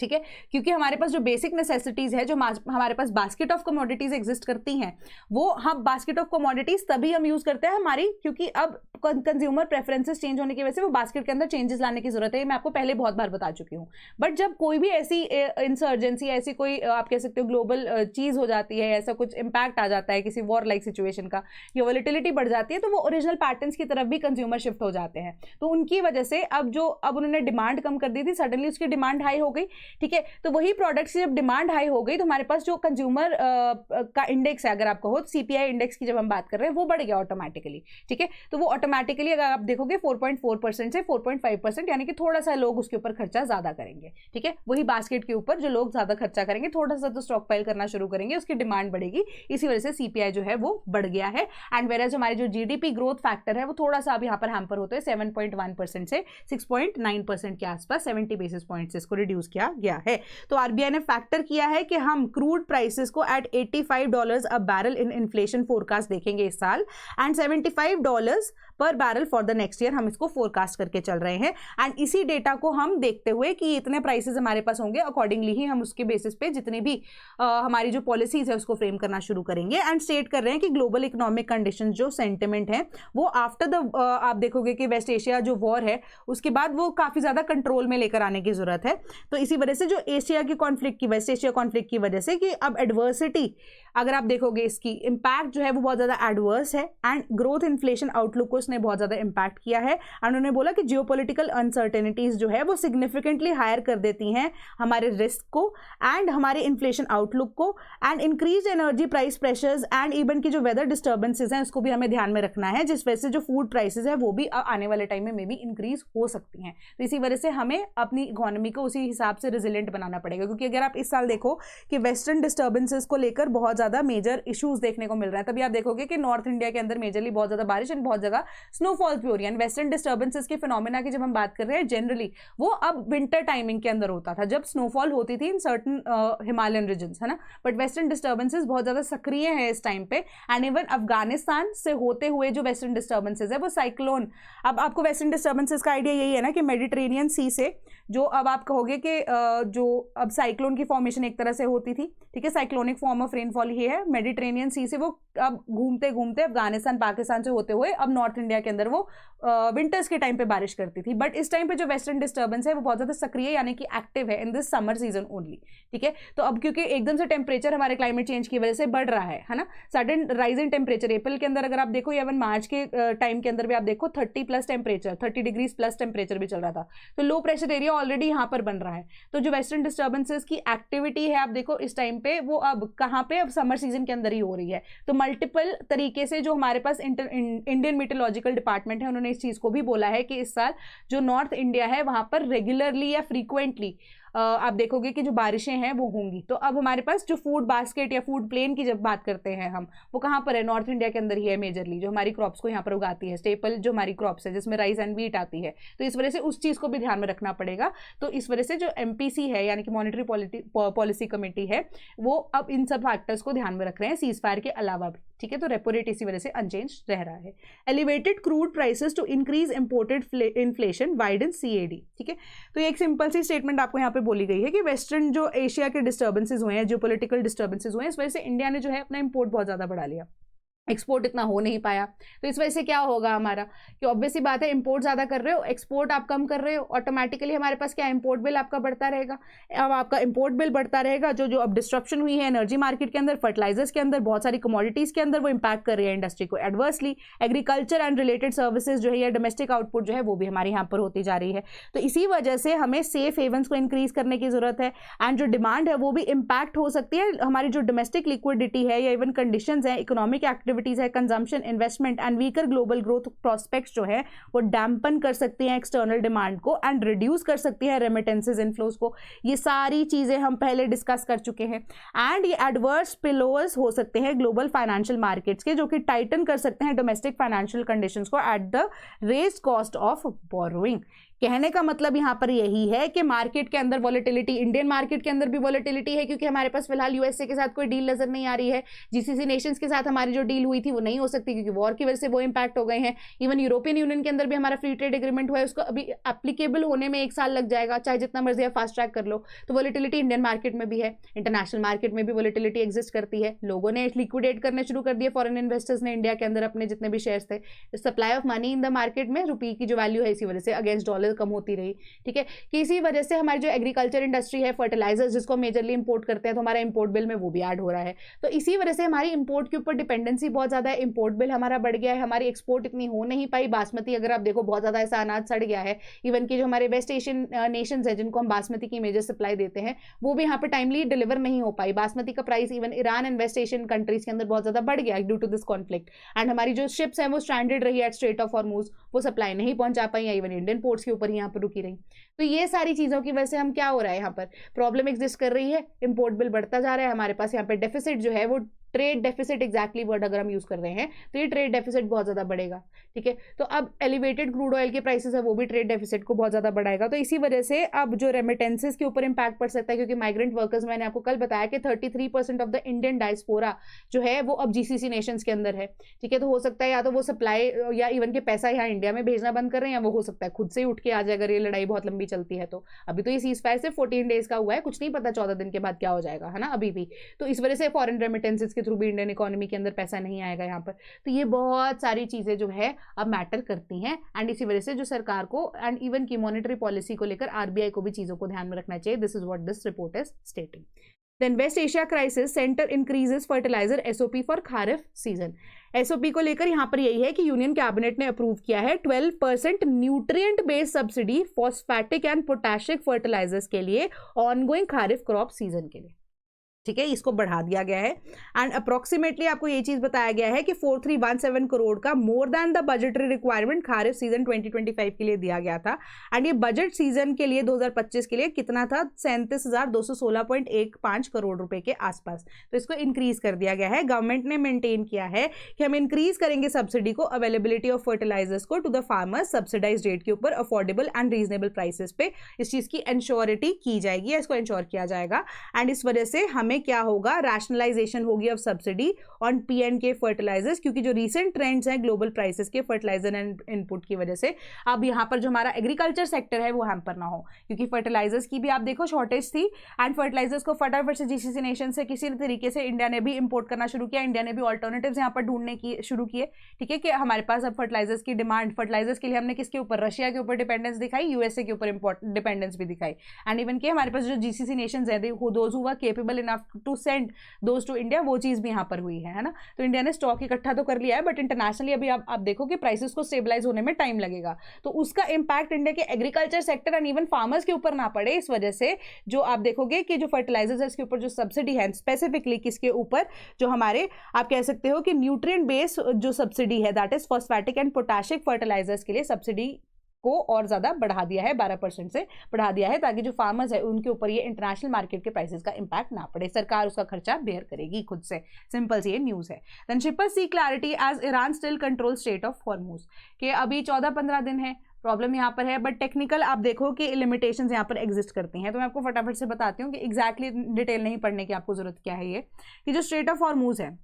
ठीक है, क्योंकि हमारे पास जो बेसिक नेसेसिटीज है, जो हमारे पास बास्केट ऑफ कमोडिटीज एग्जिस्ट करती हैं, वो हम बास्केट ऑफ कमोडिटीज तभी हम यूज करते हैं हमारी, क्योंकि अब कंज्यूमर प्रेफरेंसेस चेंज होने की वजह से वो बास्केट के अंदर चेंजेस लाने की जरूरत है। मैं आपको पहले बहुत बार बता चुकी हूँ। बट जब कोई भी ऐसी इंसर्जेंसी, ऐसी कोई आप कह सकते हो ग्लोबल चीज हो जाती है, ऐसा कुछ इंपैक्ट आ जाता है किसी वॉर लाइक सिचुएशन का, या वॉलेटिलिटी बढ़ जाती है, तो वो ओरिजिनल पैटर्न्स की तरफ भी कंज्यूमर शिफ्ट हो जाते हैं। तो उनकी वजह से अब उन्होंने डिमांड कम कर दी थी, सडनली उसकी डिमांड हाई हो गई, ठीक है। तो वही प्रोडक्ट्स की जब डिमांड हाई हो गई तो हमारे पास जो कंज्यूमर का इंडेक्स है, अगर आप कहो सीपीआई इंडेक्स की जब हम बात कर रहे हैं, वो बढ़ गया ऑटोमेटिकली, ठीक है। तो वो ऑटोमेटिकली अगर आप देखोगे 4.4% से 4.5%, यानी कि थोड़ा सा लोग उसके ऊपर खर्चा ज्यादा करेंगे, ठीक है। वही बास्केट के ऊपर जो लोग ज्यादा खर्चा करेंगे, थोड़ा सा तो स्टॉक पाइल करना शुरू करेंगे, उसकी डिमांड बढ़ेगी, इसी वजह से सीपीआई जो है वो बढ़ गया है। एंड वेराज हमारी जो जीडीपी ग्रोथ फैक्टर है वो थोड़ा सा अब यहाँ पर हैम्पर होते हैं, 7.1% से 6.9% के आसपास, 70 बेसिस पॉइंट्स इसको रिड्यूस किया गया है। तो आरबीआई ने फैक्टर किया है कि हम क्रूड प्राइसेस को at $85 a barrel in inflation forecast देखेंगे इस साल, एंड $75 पर barrel for the next year हम इसको फोरकास्ट करके चल रहे हैं। एंड इसी डेटा को हम देखते हुए कि इतने प्राइसेस हमारे पास होंगे, अकॉर्डिंगली ही हम उसके बेसिस पे जितनी भी हमारी जो पॉलिसीज है उसको फ्रेम करना शुरू करेंगे। एंड स्टेट कर रहे हैं कि ग्लोबल इकोनॉमिक कंडीशन जो सेंटिमेंट है वो आफ्टर द आप देखोगे कि वेस्ट एशिया जो वॉर है उसके बाद वो काफी ज्यादा कंट्रोल में लेकर आने की जरूरत है। तो इसी वजह से जो एशिया की कॉन्फ्लिक्ट की, वेस्ट एशिया कॉन्फ्लिक्ट की वजह से कि अब एडवर्सिटी अगर आप देखोगे इसकी इंपैक्ट जो है वो बहुत ज्यादा एडवर्स है, एंड ग्रोथ इन्फ्लेशन आउटलुक को इसने बहुत ज्यादा इंपैक्ट किया है। एंड उन्होंने बोला कि जियोपॉलिटिकल अनसर्टेनिटीज जो है वो सिग्निफिकेंटली हायर कर देती हैं हमारे रिस्क को एंड हमारे इन्फ्लेशन आउटलुक को, and increase energy price pressures and even की जो वेदर डिस्टर्बेंसेज हैं उसको भी हमें ध्यान में रखना है, जिस वजह से जो फूड प्राइसेस है वो भी आने वाले टाइम में मे बी इंक्रीज हो सकती हैं। तो इसी वजह से हमें अपनी इकोनॉमी को उसी हिसाब से रिजिलेंट बनाना पड़ेगा, क्योंकि अगर आप इस साल देखो कि वेस्टर्न डिस्टर्बेंसेस को लेकर बहुत ज्यादा मेजर इश्यूज देखने को मिल रहा है, तभी आप देखोगे कि नॉर्थ इंडिया के अंदर मेजरली बहुत ज्यादा बारिश एंड बहुत जगह स्नोफॉल्स भी हो रही है। वेस्टर्न डिस्टर्बेंसेस के फिनोमेना की जब हम बात कर रहे हैं जनरली वो अब विंटर टाइमिंग के अंदर होता था जब स्नोफॉल होती थी इन सर्टन हिमालयन रीजन्स, है ना, बट वेस्टर्न डिस्टर्बेंसेस बहुत ज़्यादा सक्रिय है इस टाइम पे। एंड इवन अफगानिस्तान से होते हुए जो वेस्टर्न डिस्टर्बेंसेस है वो साइक्लोन, अब आपको वेस्टर्न डिस्टर्बेंसेस का आइडिया यही है ना कि मेडिटेरेनियन सी से जो अब आप कहोगे कि जो अब साइक्लोन की फॉर्मेशन एक तरह से होती थी, ठीक है, साइक्लोनिक फॉर्म ऑफ रेनफॉल ही है, मेडिटेरेनियन सी से वो अब घूमते घूमते अफगानिस्तान पाकिस्तान से होते हुए अब नॉर्थ इंडिया के अंदर वो विंटर्स के टाइम पे बारिश करती थी। बट इस टाइम पे जो वेस्टर्न डिस्टर्बेंस है वो बहुत ज़्यादा सक्रिय यानी कि एक्टिव है in this summer season only, ठीक है। तो अब क्योंकि एकदम से टेम्परेचर हमारे क्लाइमेट चेंज की वजह से बढ़ रहा है ना, सडन राइज इन टेम्परेचर अप्रैल के अंदर अगर आप देखो या इवन मार्च के टाइम के अंदर भी आप देखो 30+ टेम्परेचर, 30 डिग्रीज प्लस टेम्परेचर भी चल रहा था। तो लो प्रेशर एरिया ऑलरेडी यहाँ पर बन रहा है। तो जो वेस्टर्न डिस्टर्बेंसेस की एक्टिविटी है आप देखो इस टाइम पे वो अब कहाँ पे, अब समर सीजन के अंदर ही हो रही है। तो मल्टीपल तरीके से जो हमारे पास इंडियन मीटरोलॉजिकल डिपार्टमेंट है उन्होंने इस चीज को भी बोला है कि इस साल जो नॉर्थ इंडिया है वहां पर रेगुलरली या फ्रीक्वेंटली आप देखोगे कि जो बारिशें हैं वो होंगी। तो अब हमारे पास जो फूड बास्केट या फूड प्लेन की जब बात करते हैं हम, वो कहाँ पर है, नॉर्थ इंडिया के अंदर ही है मेजरली, जो हमारी क्रॉप्स को यहाँ पर उगाती है, स्टेपल जो हमारी क्रॉप्स है जिसमें राइस एंड व्हीट आती है। तो इस वजह से उस चीज़ को भी ध्यान में रखना पड़ेगा। तो इस वजह से जो MPC है यानी कि मॉनेटरी पॉलिसी कमेटी है वो अब इन सब फैक्टर्स को ध्यान में रख रहे हैं सीज फायर के अलावा भी, ठीक है। तो रेपो रेट इसी वजह से अनचेंज रह रहा है। Elevated crude prices to increase imported inflation widen CAD, ठीक है। तो ये एक सिंपल सी स्टेटमेंट आपको यहाँ पे बोली गई है कि वेस्टर्न जो एशिया के डिस्टर्बेंसेस हुए हैं, जो पॉलिटिकल डिस्टर्बेंसेस हुए हैं, इस वजह से इंडिया ने जो है अपना इंपोर्ट बहुत ज़्यादा बढ़ा लिया, एक्सपोर्ट इतना हो नहीं पाया। तो इस वजह से क्या होगा हमारा कि ऑब्वियस सी बात है इंपोर्ट ज़्यादा कर रहे हो, एक्सपोर्ट आप कम कर रहे हो, ऑटोमेटिकली हमारे पास क्या इंपोर्ट बिल आपका बढ़ता रहेगा। अब आपका इंपोर्ट बिल बढ़ता रहेगा, जो अब डिस्ट्रप्शन हुई है एनर्जी मार्केट के अंदर, फर्टिलाइजर्स के अंदर, बहुत सारी कमोडिटीज़ के अंदर, वो इंपैक्ट कर रही है इंडस्ट्री को adversely. Agriculture and related services जो है या डोमेस्टिक आउटपुट जो है वो भी हमारे यहाँ पर होती जा रही है। तो इसी वजह से हमें सेफ हेवंस को इंक्रीज करने की जरूरत है एंड जो डिमांड है वो भी इम्पैक्ट हो सकती है। हमारी जो डोमेस्टिक लिक्विडिटी है या इवन कंडीशंस है, इकोनॉमिक एक्टिविटीज़ है, consumption, investment and weaker global growth prospects जो है वो डैम्पन कर सकती हैं एक्सटर्नल डिमांड को एंड रिड्यूस कर सकती है रेमिटेंसेस इनफ्लोज को। ये सारी चीजें हम पहले डिस्कस कर चुके हैं एंड ये एडवर्स स्पिलओवर्स हो सकते हैं ग्लोबल फाइनेंशियल मार्केट्स के, जो कि टाइटन कर सकते हैं डोमेस्टिक फाइनेंशियल कंडीशंस को at the raised cost of borrowing. कहने का मतलब यहाँ पर यही है कि मार्केट के अंदर वॉलेटिलिटी, इंडियन मार्केट के अंदर भी वॉलेटिलिटी है क्योंकि हमारे पास फिलहाल USA के साथ कोई डील नजर नहीं आ रही है। GCC नेशंस के साथ हमारी जो डील हुई थी वो नहीं हो सकती क्योंकि वॉर की वजह से वो इंपैक्ट हो गए हैं। इवन यूरोपियन यूनियन के अंदर भी हमारा फ्री ट्रेड एग्रीमेंट हुआ है, उसको अभी एप्लीकेबल होने में 1 साल लग जाएगा, चाहे जितना मर्जी आप फास्ट ट्रैक कर लो। तो वॉलेटिलिटी इंडियन मार्केट में भी है, इंटरनेशनल मार्केट में भी वॉलेटिलिटी एग्जिस्ट करती है। लोगों ने लिक्विडेट करने शुरू कर दिए, फॉरेन इन्वेस्टर्स ने इंडिया के अंदर अपने जितने भी शेयर्स थे। Supply of money in the market में रुपये की जो वैल्यू है इसी वजह से अगेंस्ट डॉलर कम होती रही, ठीक है। कि इसी वजह से हमारी जो एग्रीकल्चर इंडस्ट्री है, फर्टिलाइजर्स जिसको मेजरली इंपोर्ट करते हैं, तो हमारा इंपोर्ट बिल में वो भी ऐड हो रहा है। तो इसी वजह से हमारी इंपोर्ट के ऊपर डिपेंडेंसी बहुत ज़्यादा है, इंपोर्ट बिल हमारा बढ़ गया है, हमारी एक्सपोर्ट इतनी हो नहीं पाई। बासमती अगर आप देखो बहुत ज़्यादा ऐसा अनाज सड़ गया है, इवन कि जो हमारे वेस्ट एशियन नेशंस है जिनको हम बासमती की मेजर सप्लाई देते हैं वो भी यहाँ पर टाइमली डिलीवर नहीं हो पाई। बासमती का price even Iran and West Asian countries के अंदर बहुत ज़्यादा बढ़ गया due to this conflict and हमारी जो शिप्स हैं वो स्ट्रैंडेड रही एट स्ट्रेट ऑफ हॉर्मुज, वो सप्लाई नहीं पहुंचा पाई या इवन इंडियन पोर्ट्स के ऊपर यहाँ पर रुकी रही। तो ये सारी चीज़ों की वजह से हम क्या हो रहा है, यहाँ पर प्रॉब्लम एग्जिस्ट कर रही है, इंपोर्ट बिल बढ़ता जा रहा है, हमारे पास यहाँ पे डेफिसिट जो है वो ट्रेड डेफिसिट एग्जैक्टली वर्ड अगर हम यूज कर रहे हैं तो ये ट्रेड डेफिसिट बहुत ज्यादा बढ़ेगा, ठीक है। तो अब एलिवेटेड क्रूड ऑयल के प्राइसेस है वो भी ट्रेड डेफिसिट को बहुत ज्यादा बढ़ाएगा। तो इसी वजह से अब जो रेमिटेंसेस के ऊपर इंपैक्ट पड़ सकता है क्योंकि माइग्रेंट वर्कर्स, मैंने आपको कल बताया कि 33% ऑफ द इंडियन डायस्पोरा जो है वो अब GCC नेशंस के अंदर है, ठीक है। तो हो सकता है या तो वो सप्लाई या इवन के पैसा यहाँ इंडिया में भेजना बंद कर रहे हैं या वो हो सकता है खुद से उठ के आ जाए अगर ये लड़ाई बहुत लंबी चलती है। तो अभी तो ये सीज फायर सिर्फ 14 डेज का हुआ है, कुछ नहीं पता 14 दिन के बाद क्या हो जाएगा, है ना, अभी भी। तो इस वजह से फॉरेन रेमिटेंसेस के थ्रू भी इंडियन इकोनॉमी के अंदर पैसा नहीं आएगा यहाँ पर। तो ये बहुत सारी चीजें जो है अब मैटर करती हैं एंड इसी वजह से जो सरकार को एंड इवन की मॉनेटरी पॉलिसी को लेकर RBI को भी चीजों को ध्यान में रखना चाहिए। This is what this report is stating. Then West Asia crisis, centre increases fertiliser SOP for kharif season. SOP को लेकर यहाँ पर यही है कि यूनियन कैबिनेट ने अप्रूव किया है 12% nutrient based subsidy phosphatic and potassic fertilisers के लिए ऑनगोइंग खारिफ क्रॉप सीजन के लिए। ठीक है, इसको बढ़ा दिया गया है। एंड अप्रोक्सीमेटली आपको ये चीज बताया गया है कि 4317 करोड़ का more than the budgetary requirement kharif season 2025 के लिए दिया गया था। एंड ये बजट सीजन के लिए 2025 के लिए कितना था, 37,216.15 करोड़ रुपए के आसपास। तो इसको इंक्रीज कर दिया गया है। गवर्नमेंट ने मेंटेन किया है कि हम इंक्रीज करेंगे सब्सिडी को, अवेलेबिलिटी ऑफ फर्टिलाइजर्स को to the farmers subsidise rate के ऊपर अफोर्डेबल एंड रीजनेबल प्राइसेस पे इस चीज की इंश्योरिटी की जाएगी, इसको इंश्योर किया जाएगा। एंड इस वजह से हमें क्या होगा, रैशनलाइजेशन होगी of subsidy on P&K fertilisers, क्योंकि जो रीसेंट ट्रेंड्स हैं ग्लोबल प्राइसेस के फर्टिलाइजर एंड इनपुट की वजह से अब यहाँ पर जो हमारा एग्रीकल्चर सेक्टर है वो हैम्पर ना हो, क्योंकि फर्टिलाइजर्स की भी आप देखो शॉर्टेज थी एंड फर्टिलाइजर्स को फटाफट से GCC नेशन से किसी तरीके से इंडिया ने भी इंपोर्ट करना शुरू किया। इंडिया ने भी ऑल्टरनेटिव्स यहाँ पर ढूंढने की शुरू किए। ठीक है, कि हमारे पास अब फर्टिलाइजर्स की डिमांड, फर्टिलाइजर्स के लिए हमने किसके ऊपर, रशिया के ऊपर डिपेंडेंस दिखाई, USA के ऊपर डिपेंडेंस भी दिखाई। एंड इवन कि हमारे पास जो GCC नेशंस है, those who were capable enough to send those to India, वो चीज भी यहाँ पर हुई है ना। तो इंडिया ने स्टॉक इकट्ठा तो कर लिया है, बट इंटरनेशनली अभी आप देखो कि प्राइसेस को स्टेबलाइज होने में टाइम लगेगा। तो उसका इंपैक्ट इंडिया के agriculture sector and even farmers के ऊपर ना पड़े, इस वजह से जो आप देखोगे कि जो फर्टिलाइजर्स है इसके ऊपर जो सब्सिडी है, स्पेसिफिकली किसके ऊपर, जो हमारे आप कह सकते हो कि न्यूट्रिएंट बेस जो सब्सिडी है, that is phosphatic and potassic fertilisers के लिए सब्सिडी को और ज्यादा बढ़ा दिया है, 12% से बढ़ा दिया है, ताकि जो फार्मर्स है उनके ऊपर ये इंटरनेशनल मार्केट के प्राइसेस का इंपैक्ट ना पड़े, सरकार उसका खर्चा बेयर करेगी खुद से। सिंपल सी ये न्यूज है। Then shippers see clarity as Iran still control Strait of Hormuz, कि अभी 14-15 दिन है, प्रॉब्लम यहाँ पर है, बट टेक्निकल आप देखो कि लिमिटेशंस यहाँ पर एग्जिस्ट करती हैं। तो मैं आपको फटाफट से बताती हूँ कि एग्जैक्टली डिटेल नहीं पढ़ने की आपको जरूरत क्या है। ये कि जो स्ट्रेट ऑफ हॉर्मुज है,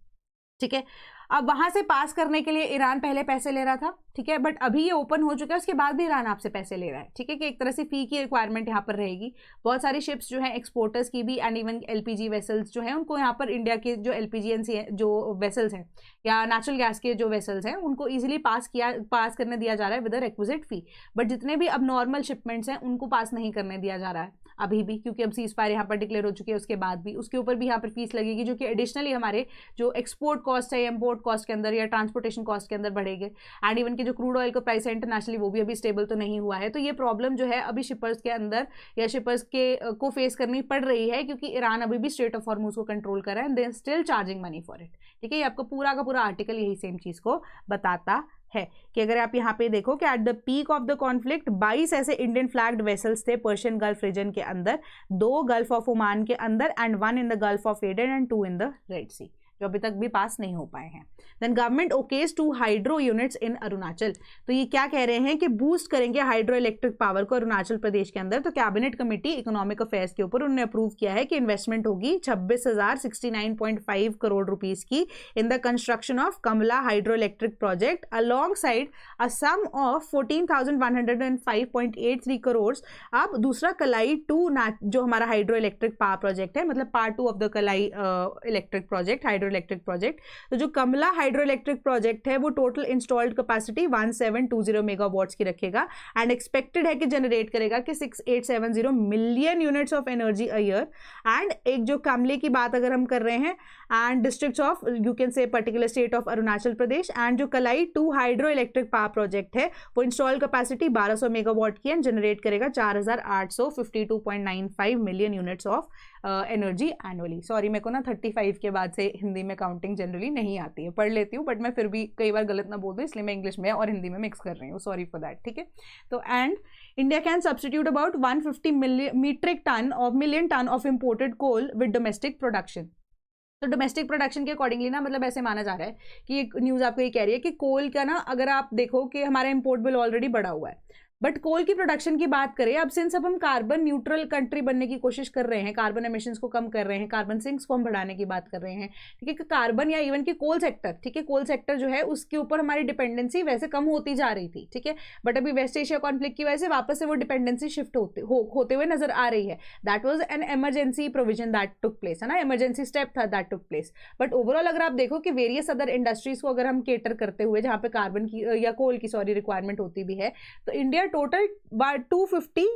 ठीक है, अब वहां से पास करने के लिए ईरान पहले पैसे ले रहा था, ठीक है, बट अभी ये ओपन हो चुका है, उसके बाद भी ईरान आपसे पैसे ले रहा है। ठीक है, कि एक तरह से फी की रिक्वायरमेंट यहाँ पर रहेगी। बहुत सारी शिप्स जो हैं एक्सपोर्टर्स की भी एंड इवन LPG वेसल्स जो हैं उनको यहाँ पर इंडिया के जो LPG जो वेसल्स हैं या नेचुरल गैस के जो वेसल्स हैं उनको ईजिली पास करने दिया जा रहा है विद रिक्विजिट फी। बट जितने भी अब नॉर्मल शिपमेंट्स हैं उनको पास नहीं करने दिया जा रहा है अभी भी, क्योंकि अब सीज फायर यहाँ पर डिक्लेयर हो चुकी है। उसके बाद भी उसके ऊपर भी यहाँ पर फीस लगेगी, जो कि एडिशनली हमारे जो एक्सपोर्ट कॉस्ट है, इम्पोर्ट कॉस्ट के अंदर या ट्रांसपोर्टेशन कॉस्ट के अंदर बढ़ेंगे। एंड इवन कि जो क्रूड ऑयल का प्राइस है इंटरनेशनली वो भी अभी स्टेबल तो नहीं हुआ है। तो ये प्रॉब्लम जो है अभी शिपर्स के अंदर या शिपर्स के को फेस करनी पड़ रही है, क्योंकि ईरान अभी भी स्ट्रेट ऑफ हॉर्मुज को कंट्रोल कर रहा है and they still charging money for it. ठीक है, ये आपको पूरा का पूरा आर्टिकल यही सेम चीज को बताता है कि अगर आप यहाँ पे देखो कि at the peak of the conflict 22 ऐसे इंडियन फ्लैग्ड वेसल्स थे पर्शियन गल्फ रीजन के अंदर, 2 गल्फ ऑफ ओमान के अंदर and 1 in the Gulf of Aden and 2 in the Red Sea, जो अभी तक भी पास नहीं हो पाए हैं। Then government okays 2 hydro units in Arunachal. तो ये क्या कह रहे हैं कि बूस्ट करेंगे हाइड्रो इलेक्ट्रिक पावर को अरुणाचल प्रदेश के अंदर। तो कैबिनेट कमेटी इकोनॉमिक अफेयर्स के ऊपर उन्होंने अप्रूव किया है कि इन्वेस्टमेंट होगी 26,069.5 करोड़ रुपीस की in the construction of Kamala hydroelectric project alongside a sum of 14,105.83 crore. अब दूसरा कलाई 2 जो हमारा हाइड्रो इलेक्ट्रिक पावर प्रोजेक्ट है, मतलब पार्ट 2 ऑफ द कलाई electric project, hydro electric project. तो जो कमला हाइड्रो इलेक्ट्रिक प्रोजेक्ट है वो टोटल इंस्टॉल्ड कैपेसिटी 1720 मेगावाट्स की रखेगा एंड एक्सपेक्टेड है कि जनरेट करेगा कि 6870 million units of energy a year. And एक जो कमले की बात अगर हम कर रहे हैं and districts of you can से particular state of Arunachal Pradesh, and जो कलाई 2 हाइड्रो इलेक्ट्रिक पावर प्रोजेक्ट है वो इंस्टॉल्ड कैपेसिटी 1200 मेगावाट की एंड जनरेट करेगा 4852.95 million units of energy annually. Sorry, मेरे को ना 35 के बाद से हिंदी में काउंटिंग जनरली नहीं आती है, पढ़ लेती हूँ बट मैं फिर भी कई बार गलत ना बोल दूँ, इसलिए मैं इंग्लिश में और हिंदी में मिक्स कर रही हूँ, सॉरी फॉर दैट। ठीक है, तो and India can substitute about 150 million ton of imported coal with domestic production. तो डोमेस्टिक प्रोडक्शन के अकॉर्डिंगली ना, मतलब ऐसे माना जा रहा है कि एक न्यूज़ आपको ये कह रही है कि कोल का ना, अगर आप देखो कि हमारा इम्पोर्ट बिल ऑलरेडी बढ़ा हुआ है, बट कोल की प्रोडक्शन की बात करें अब, सिंस अब हम कार्बन न्यूट्रल कंट्री बनने की कोशिश कर रहे हैं, कार्बन एमिशंस को कम कर रहे हैं, कार्बन सिंक्स को हम बढ़ाने की बात कर रहे हैं, ठीक है, कार्बन या इवन कि कोल सेक्टर, ठीक है, कोल सेक्टर जो है उसके ऊपर हमारी डिपेंडेंसी वैसे कम होती जा रही थी, ठीक है, बट अभी वेस्ट एशिया कॉन्फ्लिक्ट की वजह से वापस से वो डिपेंडेंसी शिफ्ट होते हुए नजर आ रही है। That was an emergency provision that took place, है ना, इमरजेंसी स्टेप था that took place. But overall अगर आप देखो कि वेरियस अदर इंडस्ट्रीज को अगर हम केटर करते हुए जहाँ पे कार्बन की या कोल की रिक्वायरमेंट होती भी है, तो इंडिया टोटल 250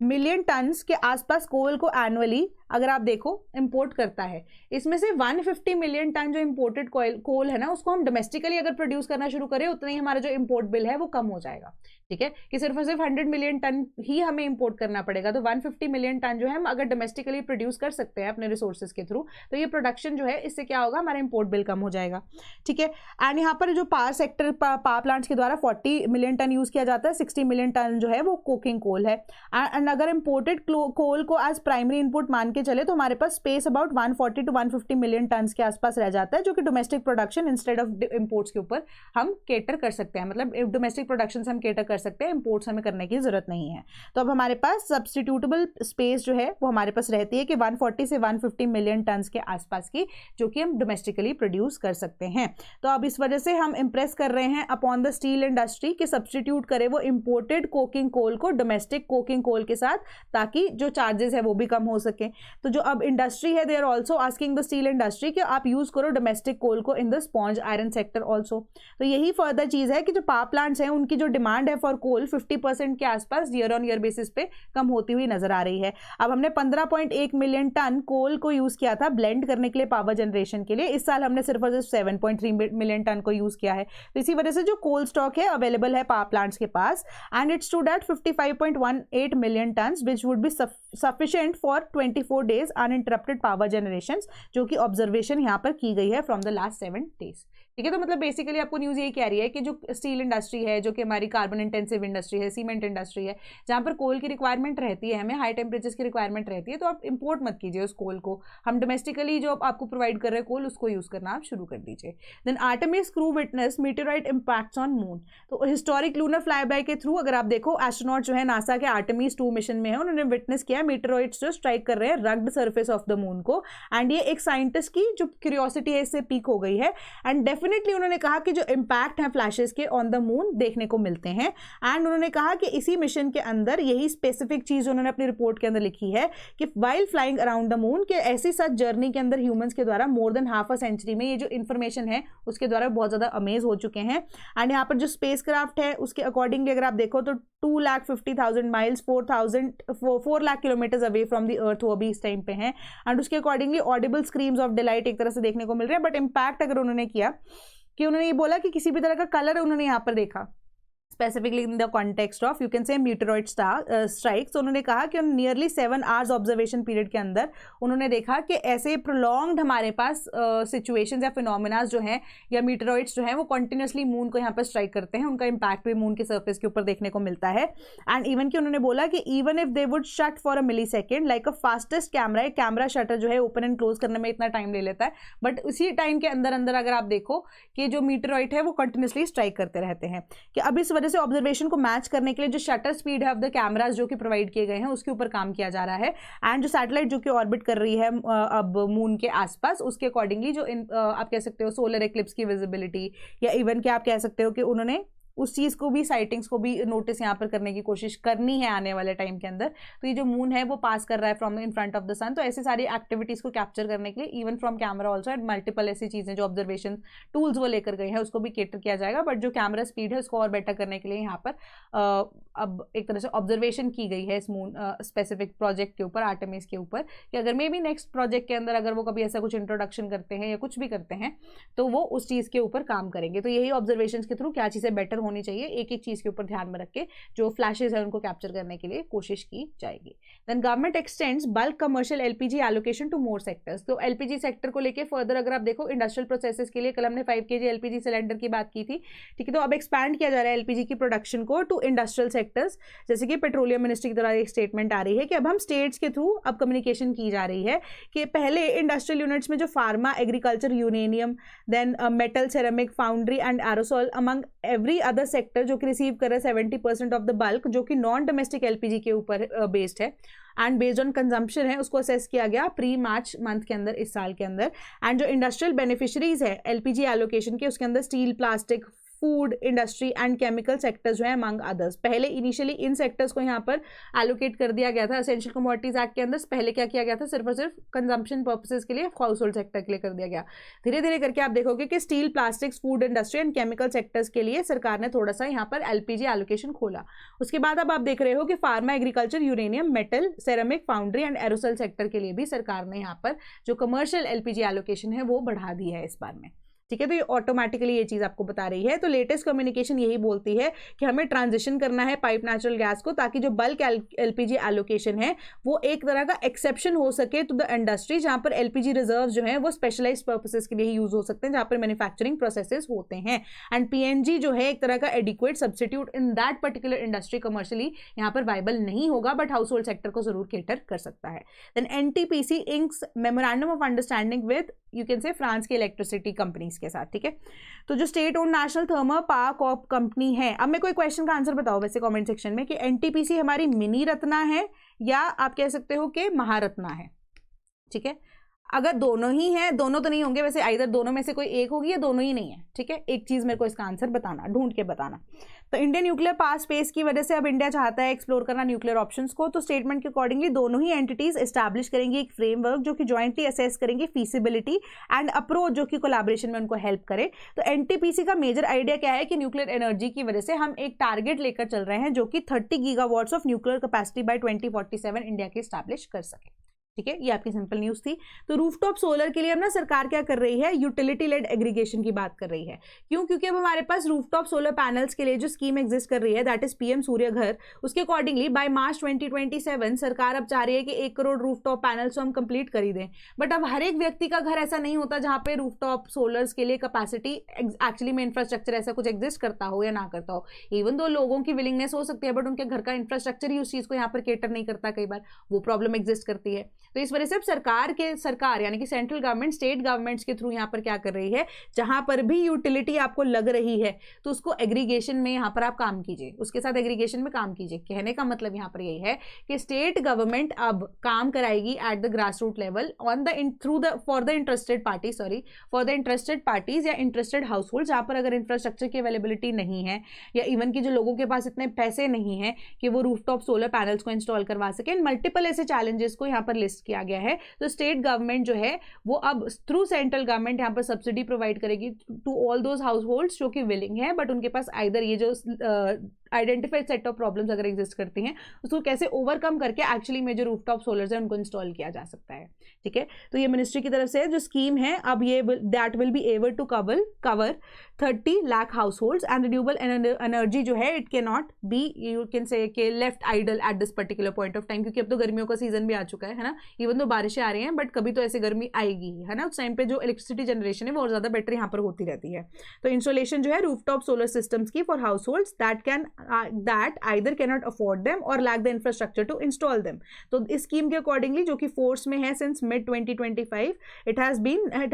मिलियन टन्स के आसपास कोल को एनुअली अगर आप देखो इंपोर्ट करता है, इसमें से 150 मिलियन टन जो इंपोर्टेड कोल है ना, उसको हम डोमेस्टिकली अगर प्रोड्यूस करना शुरू करें, उतना ही हमारा जो इंपोर्ट बिल है वो कम हो जाएगा। ठीक है, कि सिर्फ और सिर्फ 100 मिलियन टन ही हमें इंपोर्ट करना पड़ेगा, तो 150 मिलियन टन जो है हम अगर डोमेस्टिकली प्रोड्यूस कर सकते हैं अपने रिसोर्सेज के थ्रू, तो ये प्रोडक्शन जो है इससे क्या होगा, हमारा इंपोर्ट बिल कम हो जाएगा। ठीक है, एंड यहाँ पर जो पावर सेक्टर पावर प्लांट्स के द्वारा 40 मिलियन टन यूज किया जाता है, 60 मिलियन टन जो है वो कोकिंग कोल है। एंड अगर इंपोर्टेड कोल को एज प्राइमरी इनपुट मान के चले तो हमारे पास space about 140 to 150 million ton के आसपास रह जाता है, जो कि domestic production instead of imports के ऊपर हम केटर कर सकते हैं, मतलब डोमेस्टिक प्रोडक्शन से हम केटर कर सकते हैं, इंपोर्ट्स हमें करने की जरूरत नहीं है। तो अब हमारे पास सब्सटीट्यूटेबल स्पेस जो है वो हमारे पास रहती है कि 140 से 150 मिलियन टन के आसपास की, जो कि हम डोमेस्टिकली प्रोड्यूस कर सकते हैं। तो अब इस वजह से हम इंप्रेस कर रहे हैं अपॉन द स्टील इंडस्ट्री कि सब्सटीट्यूट करे वो इंपोर्टेड कोकिंग कोल को डोमेस्टिक कोकिंग कोल के साथ, ताकि जो चार्जेस है वो भी कम हो सके। तो जो अब इंडस्ट्री है, they are also asking the steel industry कि आप यूज करो डोमेस्टिक कोल को in the sponge iron sector also. तो यही फर्दर चीज है कि जो पावर प्लांट्स हैं उनकी जो डिमांड है फॉर कोल 50% के आसपास ईयर ऑन ईयर बेसिस पे कम होती हुई नजर आ रही है। अब हमने 15.1 मिलियन टन कोल को यूज किया था ब्लेंड करने के लिए पावर जनरेशन के लिए, इस साल हमने सिर्फ और सिर्फ 7.3 मिलियन टन को यूज किया है। तो इसी वजह से जो कोल स्टॉक है अवेलेबल है पावर प्लांट्स के पास, and it stood at 55.18 million ton which would be sufficient for 24 days uninterrupted power generation, जो कि ऑब्जर्वेशन यहाँ पर की गई है फ्रॉम द लास्ट 7 डेज। ठीक है, तो मतलब बेसिकली आपको न्यूज़ यही कह रही है कि जो स्टील इंडस्ट्री है, जो कि हमारी कार्बन इंटेंसिव इंडस्ट्री है, सीमेंट इंडस्ट्री है, जहाँ पर कोल की रिक्वायरमेंट रहती है, हमें हाई टेम्परेचर्स की रिक्वायरमेंट रहती है, तो आप इंपोर्ट मत कीजिए उस कोल को, हम डोमेस्टिकली जो आपको प्रोवाइड कर रहे हैं कोल, उसको यूज़ करना आप शुरू कर दीजिए। Then Artemis crew witness meteorite impacts on moon. तो हिस्टोरिक लूनर फ्लाईबाय के थ्रू अगर आप देखो, एस्ट्रोनॉट जो है नासा के आर्टेमिस 2 मिशन में है, उन्होंने विटनेस किया मीटेरॉइड्स जो स्ट्राइक कर रहे हैं rugged surface of the moon को, एंड ये एक साइंटिस्ट की जो क्यूरियोसिटी है इससे पीक हो गई है, एंड डेफिनेटली उन्होंने कहा कि जो इम्पैक्ट है फ्लैशेस के ऑन द मून देखने को मिलते हैं। एंड उन्होंने कहा कि इसी मिशन के अंदर यही स्पेसिफिक चीज उन्होंने अपनी रिपोर्ट के अंदर लिखी है कि while flying around the moon, के ऐसी सच जर्नी के अंदर ह्यूमंस के द्वारा more than half a century में ये जो इन्फॉर्मेशन है उसके द्वारा बहुत ज्यादा अमेज हो चुके हैं। एंड यहाँ पर जो स्पेस क्राफ्ट है उसके अकॉर्डिंगली अगर आप देखो तो 2,50,000 miles 4 lakh kilometre away from the earth वो अभी इस टाइम पे हैं, एंड उसके accordingly Audible screams of delight एक तरह से देखने को मिल रहे हैं। बट इम्पैक्ट अगर उन्होंने किया कि उन्होंने ये बोला कि किसी भी तरह का कलर उन्होंने यहाँ पर देखा specifically in the context of you can say meteoroid strikes, तो उन्होंने कहा कि नियरली 7 आवर्स ऑब्जर्वेशन पीरियड के अंदर उन्होंने देखा कि ऐसे प्रोलॉन्ग्ड हमारे पास सिचुएशंस या फिनोमिनाज जो हैं या मीटेरॉइड्स जो हैं वो कंटिन्यूसली मून को यहाँ पर स्ट्राइक करते हैं, उनका इंपैक्ट भी मून के सर्फेस के ऊपर देखने को मिलता है। एंड इवन कि उन्होंने बोला कि even if they would shut for a millisecond like a fastest camera, एक कैमरा शटर जो है ओपन एंड क्लोज करने में इतना टाइम ले लेता है, बट उसी टाइम के अंदर अंदर अगर आप देखो कि जो मीटेरॉइड है वो कंटिन्यूसली स्ट्राइक करते रहते हैं। कि अब इस वजह से ऑब्जर्वेशन को मैच करने के लिए जो शटर स्पीड है ऑफ द कैमरास जो कि प्रोवाइड किए गए हैं उसके ऊपर काम किया जा रहा है, एंड जो सैटेलाइट जो कि ऑर्बिट कर रही है अब मून के आसपास, उसके अकॉर्डिंगली जो आप कह सकते हो सोलर एक्लिप्स की विजिबिलिटी, या इवन कि आप कह सकते हो कि उन्होंने उस चीज़ को भी, साइटिंग्स को भी नोटिस यहाँ पर करने की कोशिश करनी है आने वाले टाइम के अंदर। तो ये जो मून है वो पास कर रहा है from in front of the sun, तो ऐसी सारी एक्टिविटीज़ को कैप्चर करने के लिए even from camera also and multiple ऐसी चीज़ें जो ऑब्जर्वेशन टूल्स वो लेकर गए हैं उसको भी केटर किया जाएगा। बट जो कैमरा स्पीड है उसको और बेटर करने के लिए यहाँ पर अब एक तरह से ऑब्जर्वेशन की गई है इस मून स्पेसिफिक प्रोजेक्ट के ऊपर, आर्टेमिस के ऊपर, कि अगर मे बी नेक्स्ट प्रोजेक्ट के अंदर अगर वो कभी ऐसा कुछ इंट्रोडक्शन करते हैं या कुछ भी करते हैं तो वो उस चीज़ के ऊपर काम करेंगे। तो यही ऑब्जर्वेशन के थ्रू क्या चीज़ें बेटर होनी चाहिए, एक एक चीज़ के ऊपर ध्यान में रख के जो फ्लैशेज है उनको कैप्चर करने के लिए कोशिश की जाएगी। Then government extends bulk commercial LPG allocation to more sectors. तो एलपीजी सेक्टर को लेके फर्दर अगर आप देखो इंडस्ट्रियल प्रोसेसेस के लिए कल हमने 5 kg एलपीजी सिलेंडर की बात की थी, ठीक है। तो अब एक्सपैंड किया जा रहा है एलपीजी की प्रोडक्शन को टू इंडस्ट्रियल सेक्टर्स, जैसे कि पेट्रोलियम मिनिस्ट्री की तरह एक स्टेटमेंट आ रही है कि अब हम स्टेट्स के थ्रू अब कम्युनिकेशन की जा रही है कि पहले इंडस्ट्रियल यूनिट्स में जो pharma, agriculture, uranium, then metal, ceramic, foundry and aerosol among every other sector जो कि रिसीव कर रहे हैं 70% ऑफ द बल्क, जो कि नॉन डोमेस्टिक एलपीजी के ऊपर बेस्ड है एंड बेस्ड ऑन कंजम्पशन है, उसको असेस किया गया प्री मार्च मंथ के अंदर, इस साल के अंदर। एंड जो इंडस्ट्रियल बेनिफिशरीज है एलपीजी एलोकेशन के, उसके अंदर steel, plastic, food industry and chemical sectors जो है अमंग अदर्स। पहले इनिशियली इन सेक्टर्स को यहाँ पर एलोकेट कर दिया गया था एसेंशियल कमोडिटीज एक्ट के अंदर। पहले क्या किया गया था, सिर्फ और सिर्फ कंजम्पशन पर्पसेस के लिए, हाउस होल्ड सेक्टर के लिए कर दिया गया। धीरे धीरे करके आप देखोगे कि steel, plastics, food industry and chemical sectors के लिए सरकार ने थोड़ा सा यहाँ पर एलपीजी एलोकेशन खोला। उसके बाद अब आप देख रहे हो कि pharma, agriculture, uranium, metal, ceramic, foundry and एरोसल sector के लिए भी सरकार ने यहाँ पर जो कमर्शियल एलपीजी एलोकेशन है वो बढ़ा दी है इस बार में। ठीक है, तो ये ऑटोमेटिकली ये चीज़ आपको बता रही है। तो लेटेस्ट कम्युनिकेशन यही बोलती है कि हमें ट्रांजिशन करना है पाइप नेचुरल गैस को, ताकि जो बल्क एलपीजी एलोकेशन है वो एक तरह का एक्सेप्शन हो सके टू द इंडस्ट्री, जहाँ पर एलपीजी रिजर्व जो है वो स्पेशलाइज्ड पर्पसेस के लिए यूज हो सकते हैं, जहाँ पर मैन्युफैक्चरिंग प्रोसेसेस होते हैं। एंड पीएनजी जो है एक तरह का adequate substitute in that particular industry commercially यहाँ पर वाइबल नहीं होगा, बट हाउस होल्ड सेक्टर को जरूर केटर कर सकता है। Then NTPC inks memorandum of understanding with you can say France की इलेक्ट्रिसिटी कंपनीज के साथ। ठीक है, तो जो state own national thermal power corp company है, अब मैं कोई क्वेश्चन का आंसर बताओ वैसे कमेंट सेक्शन में कि एनटीपीसी हमारी मिनी रत्ना है या आप कह सकते हो कि महारत्ना है। ठीक है, अगर दोनों ही हैं, दोनों तो नहीं होंगे वैसे, इधर दोनों में से कोई एक होगी या दोनों ही नहीं है। ठीक है, एक चीज मेरे को इसका आंसर बताना, ढूंढ के बताना। तो इंडियन न्यूक्लियर पावर स्पेस की वजह से अब इंडिया चाहता है एक्सप्लोर करना न्यूक्लियर ऑप्शंस को। तो स्टेटमेंट के अकॉर्डिंगली दोनों ही एंटिटीज एस्टैब्लिश करेंगी एक फ्रेमवर्क जो कि ज्वाइंटली असेस करेंगे फीसिबिलिटी एंड अप्रोच जो कि कोलैबोरेशन में उनको हेल्प करे। तो एनटीपीसी का मेजर आइडिया क्या है कि न्यूक्लियर एनर्जी की वजह से हम एक टारगेट लेकर चल रहे हैं जो कि 30 gigawatts of nuclear capacity by 2047 India के एस्टैब्लिश कर सके। ठीक है, ये आपकी सिंपल न्यूज थी। तो रूफटॉप सोलर के लिए अब ना सरकार क्या कर रही है, यूटिलिटी लेड एग्रीगेशन की बात कर रही है। क्यों? क्योंकि अब हमारे पास रूफटॉप सोलर पैनल्स के लिए जो स्कीम एग्जिस्ट कर रही है दैट इज पीएम सूर्य घर, उसके अकॉर्डिंगली बाय मार्च 2027 सरकार अब चाह रही है कि 1 करोड़ रूफटॉप पैनल्स तो हम कंप्लीट कर ही दें। बट अब हर एक व्यक्ति का घर ऐसा नहीं होता जहाँ पे रूफटॉप सोलर्स के लिए कैपेसिटी एक्चुअली में इंफ्रास्ट्रक्चर ऐसा कुछ एग्जिस्ट करता हो या ना करता हो। इवन दो लोगों की विलिंगनेस हो सकती है बट उनके घर का इंफ्रास्ट्रक्चर ही उस चीज को यहाँ पर केटर नहीं करता, कई बार वो प्रॉब्लम एग्जिस्ट करती है। तो इस वजह से अब सरकार यानी कि सेंट्रल गवर्नमेंट स्टेट गवर्नमेंट्स के थ्रू यहाँ पर क्या कर रही है, जहां पर भी यूटिलिटी आपको लग रही है तो उसको एग्रीगेशन में यहाँ पर आप काम कीजिए, उसके साथ एग्रीगेशन में काम कीजिए। कहने का मतलब यहाँ पर यही है कि स्टेट गवर्नमेंट अब काम कराएगी at the grass root level on the through the for the interested parties या इंटरेस्टेड हाउस होल्ड, जहां पर अगर इंफ्रास्ट्रक्चर की अवेलेबिलिटी नहीं है या इवन की जो लोगों के पास इतने पैसे नहीं है कि वो रूफटॉप सोलर पैनल्स को इंस्टॉल करवा सके। मल्टीपल ऐसे चैलेंजेस को यहाँ पर लिस्ट किया गया है। तो स्टेट गवर्नमेंट जो है वो अब थ्रू सेंट्रल गवर्नमेंट यहाँ पर सब्सिडी प्रोवाइड करेगी to all those households जो कि विलिंग है बट उनके पास आइदर ये जो आइडेंटिफाइड सेट ऑफ प्रॉब्लम्स अगर एग्जिस्ट करती हैं उसको कैसे ओवरकम करके एक्चुअली में जो रूफटॉप सोलर्स है उनको इंस्टॉल किया जा सकता है। ठीक है, तो ये मिनिस्ट्री की तरफ से जो स्कीम है अब ये that will be able to cover 30 lakh households and renewable energy जो है it can not be you can say के left idle at this particular point of time, क्योंकि अब तो गर्मियों का सीजन भी आ चुका है ना। इवन तो बारिशें आ रही हैं बट कभी तो ऐसे गर्मी आएगी है ना, उस टाइम पे जो इलेक्ट्रिसिटी जनरेशन है वो और ज्यादा बेटर यहाँ पर होती रहती है। तो इंस्टॉलेशन जो है रूफटॉप सोलर सिस्टम्स की for house holds that either cannot afford them or lack the infrastructure to install them। तो इस स्कीम के अकॉर्डिंगली जो कि फोर्स में है since mid 2025 it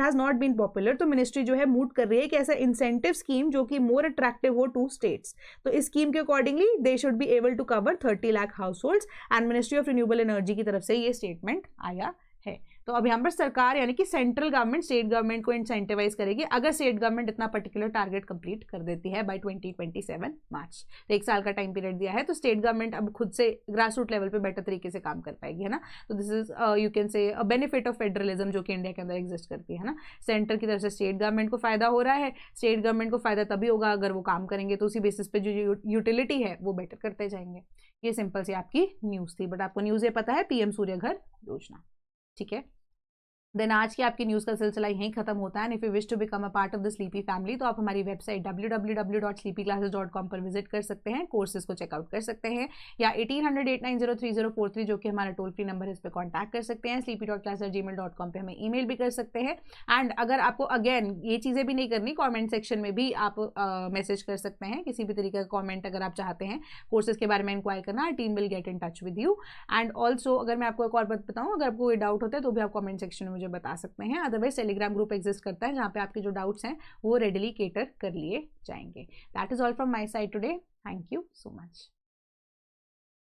has not been popular। तो मिनिस्ट्री जो है मूव कर रही है कि ऐसा इंसेंटिव स्कीम जो कि मोर अट्रैक्टिव हो टू स्टेट्स। तो इस स्कीम के accordingly they should be able to cover 30 lakh households and ministry of renewable energy की तरफ से ये स्टेटमेंट आया है। तो अब यहाँ पर सरकार यानी कि सेंट्रल गवर्नमेंट स्टेट गवर्नमेंट को इंसेंटिवाइज करेगी अगर स्टेट गवर्नमेंट इतना पर्टिकुलर टारगेट कंप्लीट कर देती है बाय 2027 मार्च। तो 1 साल का टाइम पीरियड दिया है तो स्टेट गवर्नमेंट अब खुद से ग्रास रूट लेवल पे बेटर तरीके से काम कर पाएगी है ना। तो दिस इज यू कैन से अ बेनिफिट ऑफ फेडरलिज्म जो कि इंडिया के अंदर एग्जिस्ट करती है ना। सेंटर की तरफ से स्टेट गवर्नमेंट को फायदा हो रहा है, स्टेट गवर्नमेंट को फायदा तभी होगा अगर वो काम करेंगे तो उसी बेसिस पे जो यूटिलिटी है वो बेटर करते जाएंगे। ये सिंपल सी आपकी न्यूज़ थी, बट आपको न्यूज़ ये पता है पीएम सूर्य घर योजना। ठीक है, देन आज की आपकी न्यूज़ का सिलसिला यहीं खत्म होता है। And if you wish to become a part of the sleepy family तो आप हमारी वेबसाइट www.sleepyclasses.com पर विजिट कर सकते हैं, कोर्सेज को चेकआउट कर सकते हैं या 1800-890-3043 जो कि हमारा टोल फ्री नंबर है इस पर कॉन्टैक्ट कर सकते हैं। sleepy.class@gmail.com पे हमें ईमेल भी कर सकते हैं। एंड अगर आपको अगेन ये चीज़ें भी नहीं करनी, कॉमेंट सेक्शन में भी आप मैसेज कर सकते हैं किसी भी तरीके का कॉमेंट अगर आप चाहते हैं कोर्सेज के बारे में इंक्वायर करना, team will get in touch with you. And also अगर मैं आपको एक और बात बताऊँ, अगर आपको कोई डाउट होता है तो भी आप कॉमेंट सेक्शन में बता सकते हैं। अदरवाइज टेलीग्राम ग्रुप एग्जिस्ट करता है जहां पे आपके जो डाउट्स हैं वो रेडिली केटर कर लिए जाएंगे। That is all from my side today. Thank you so much.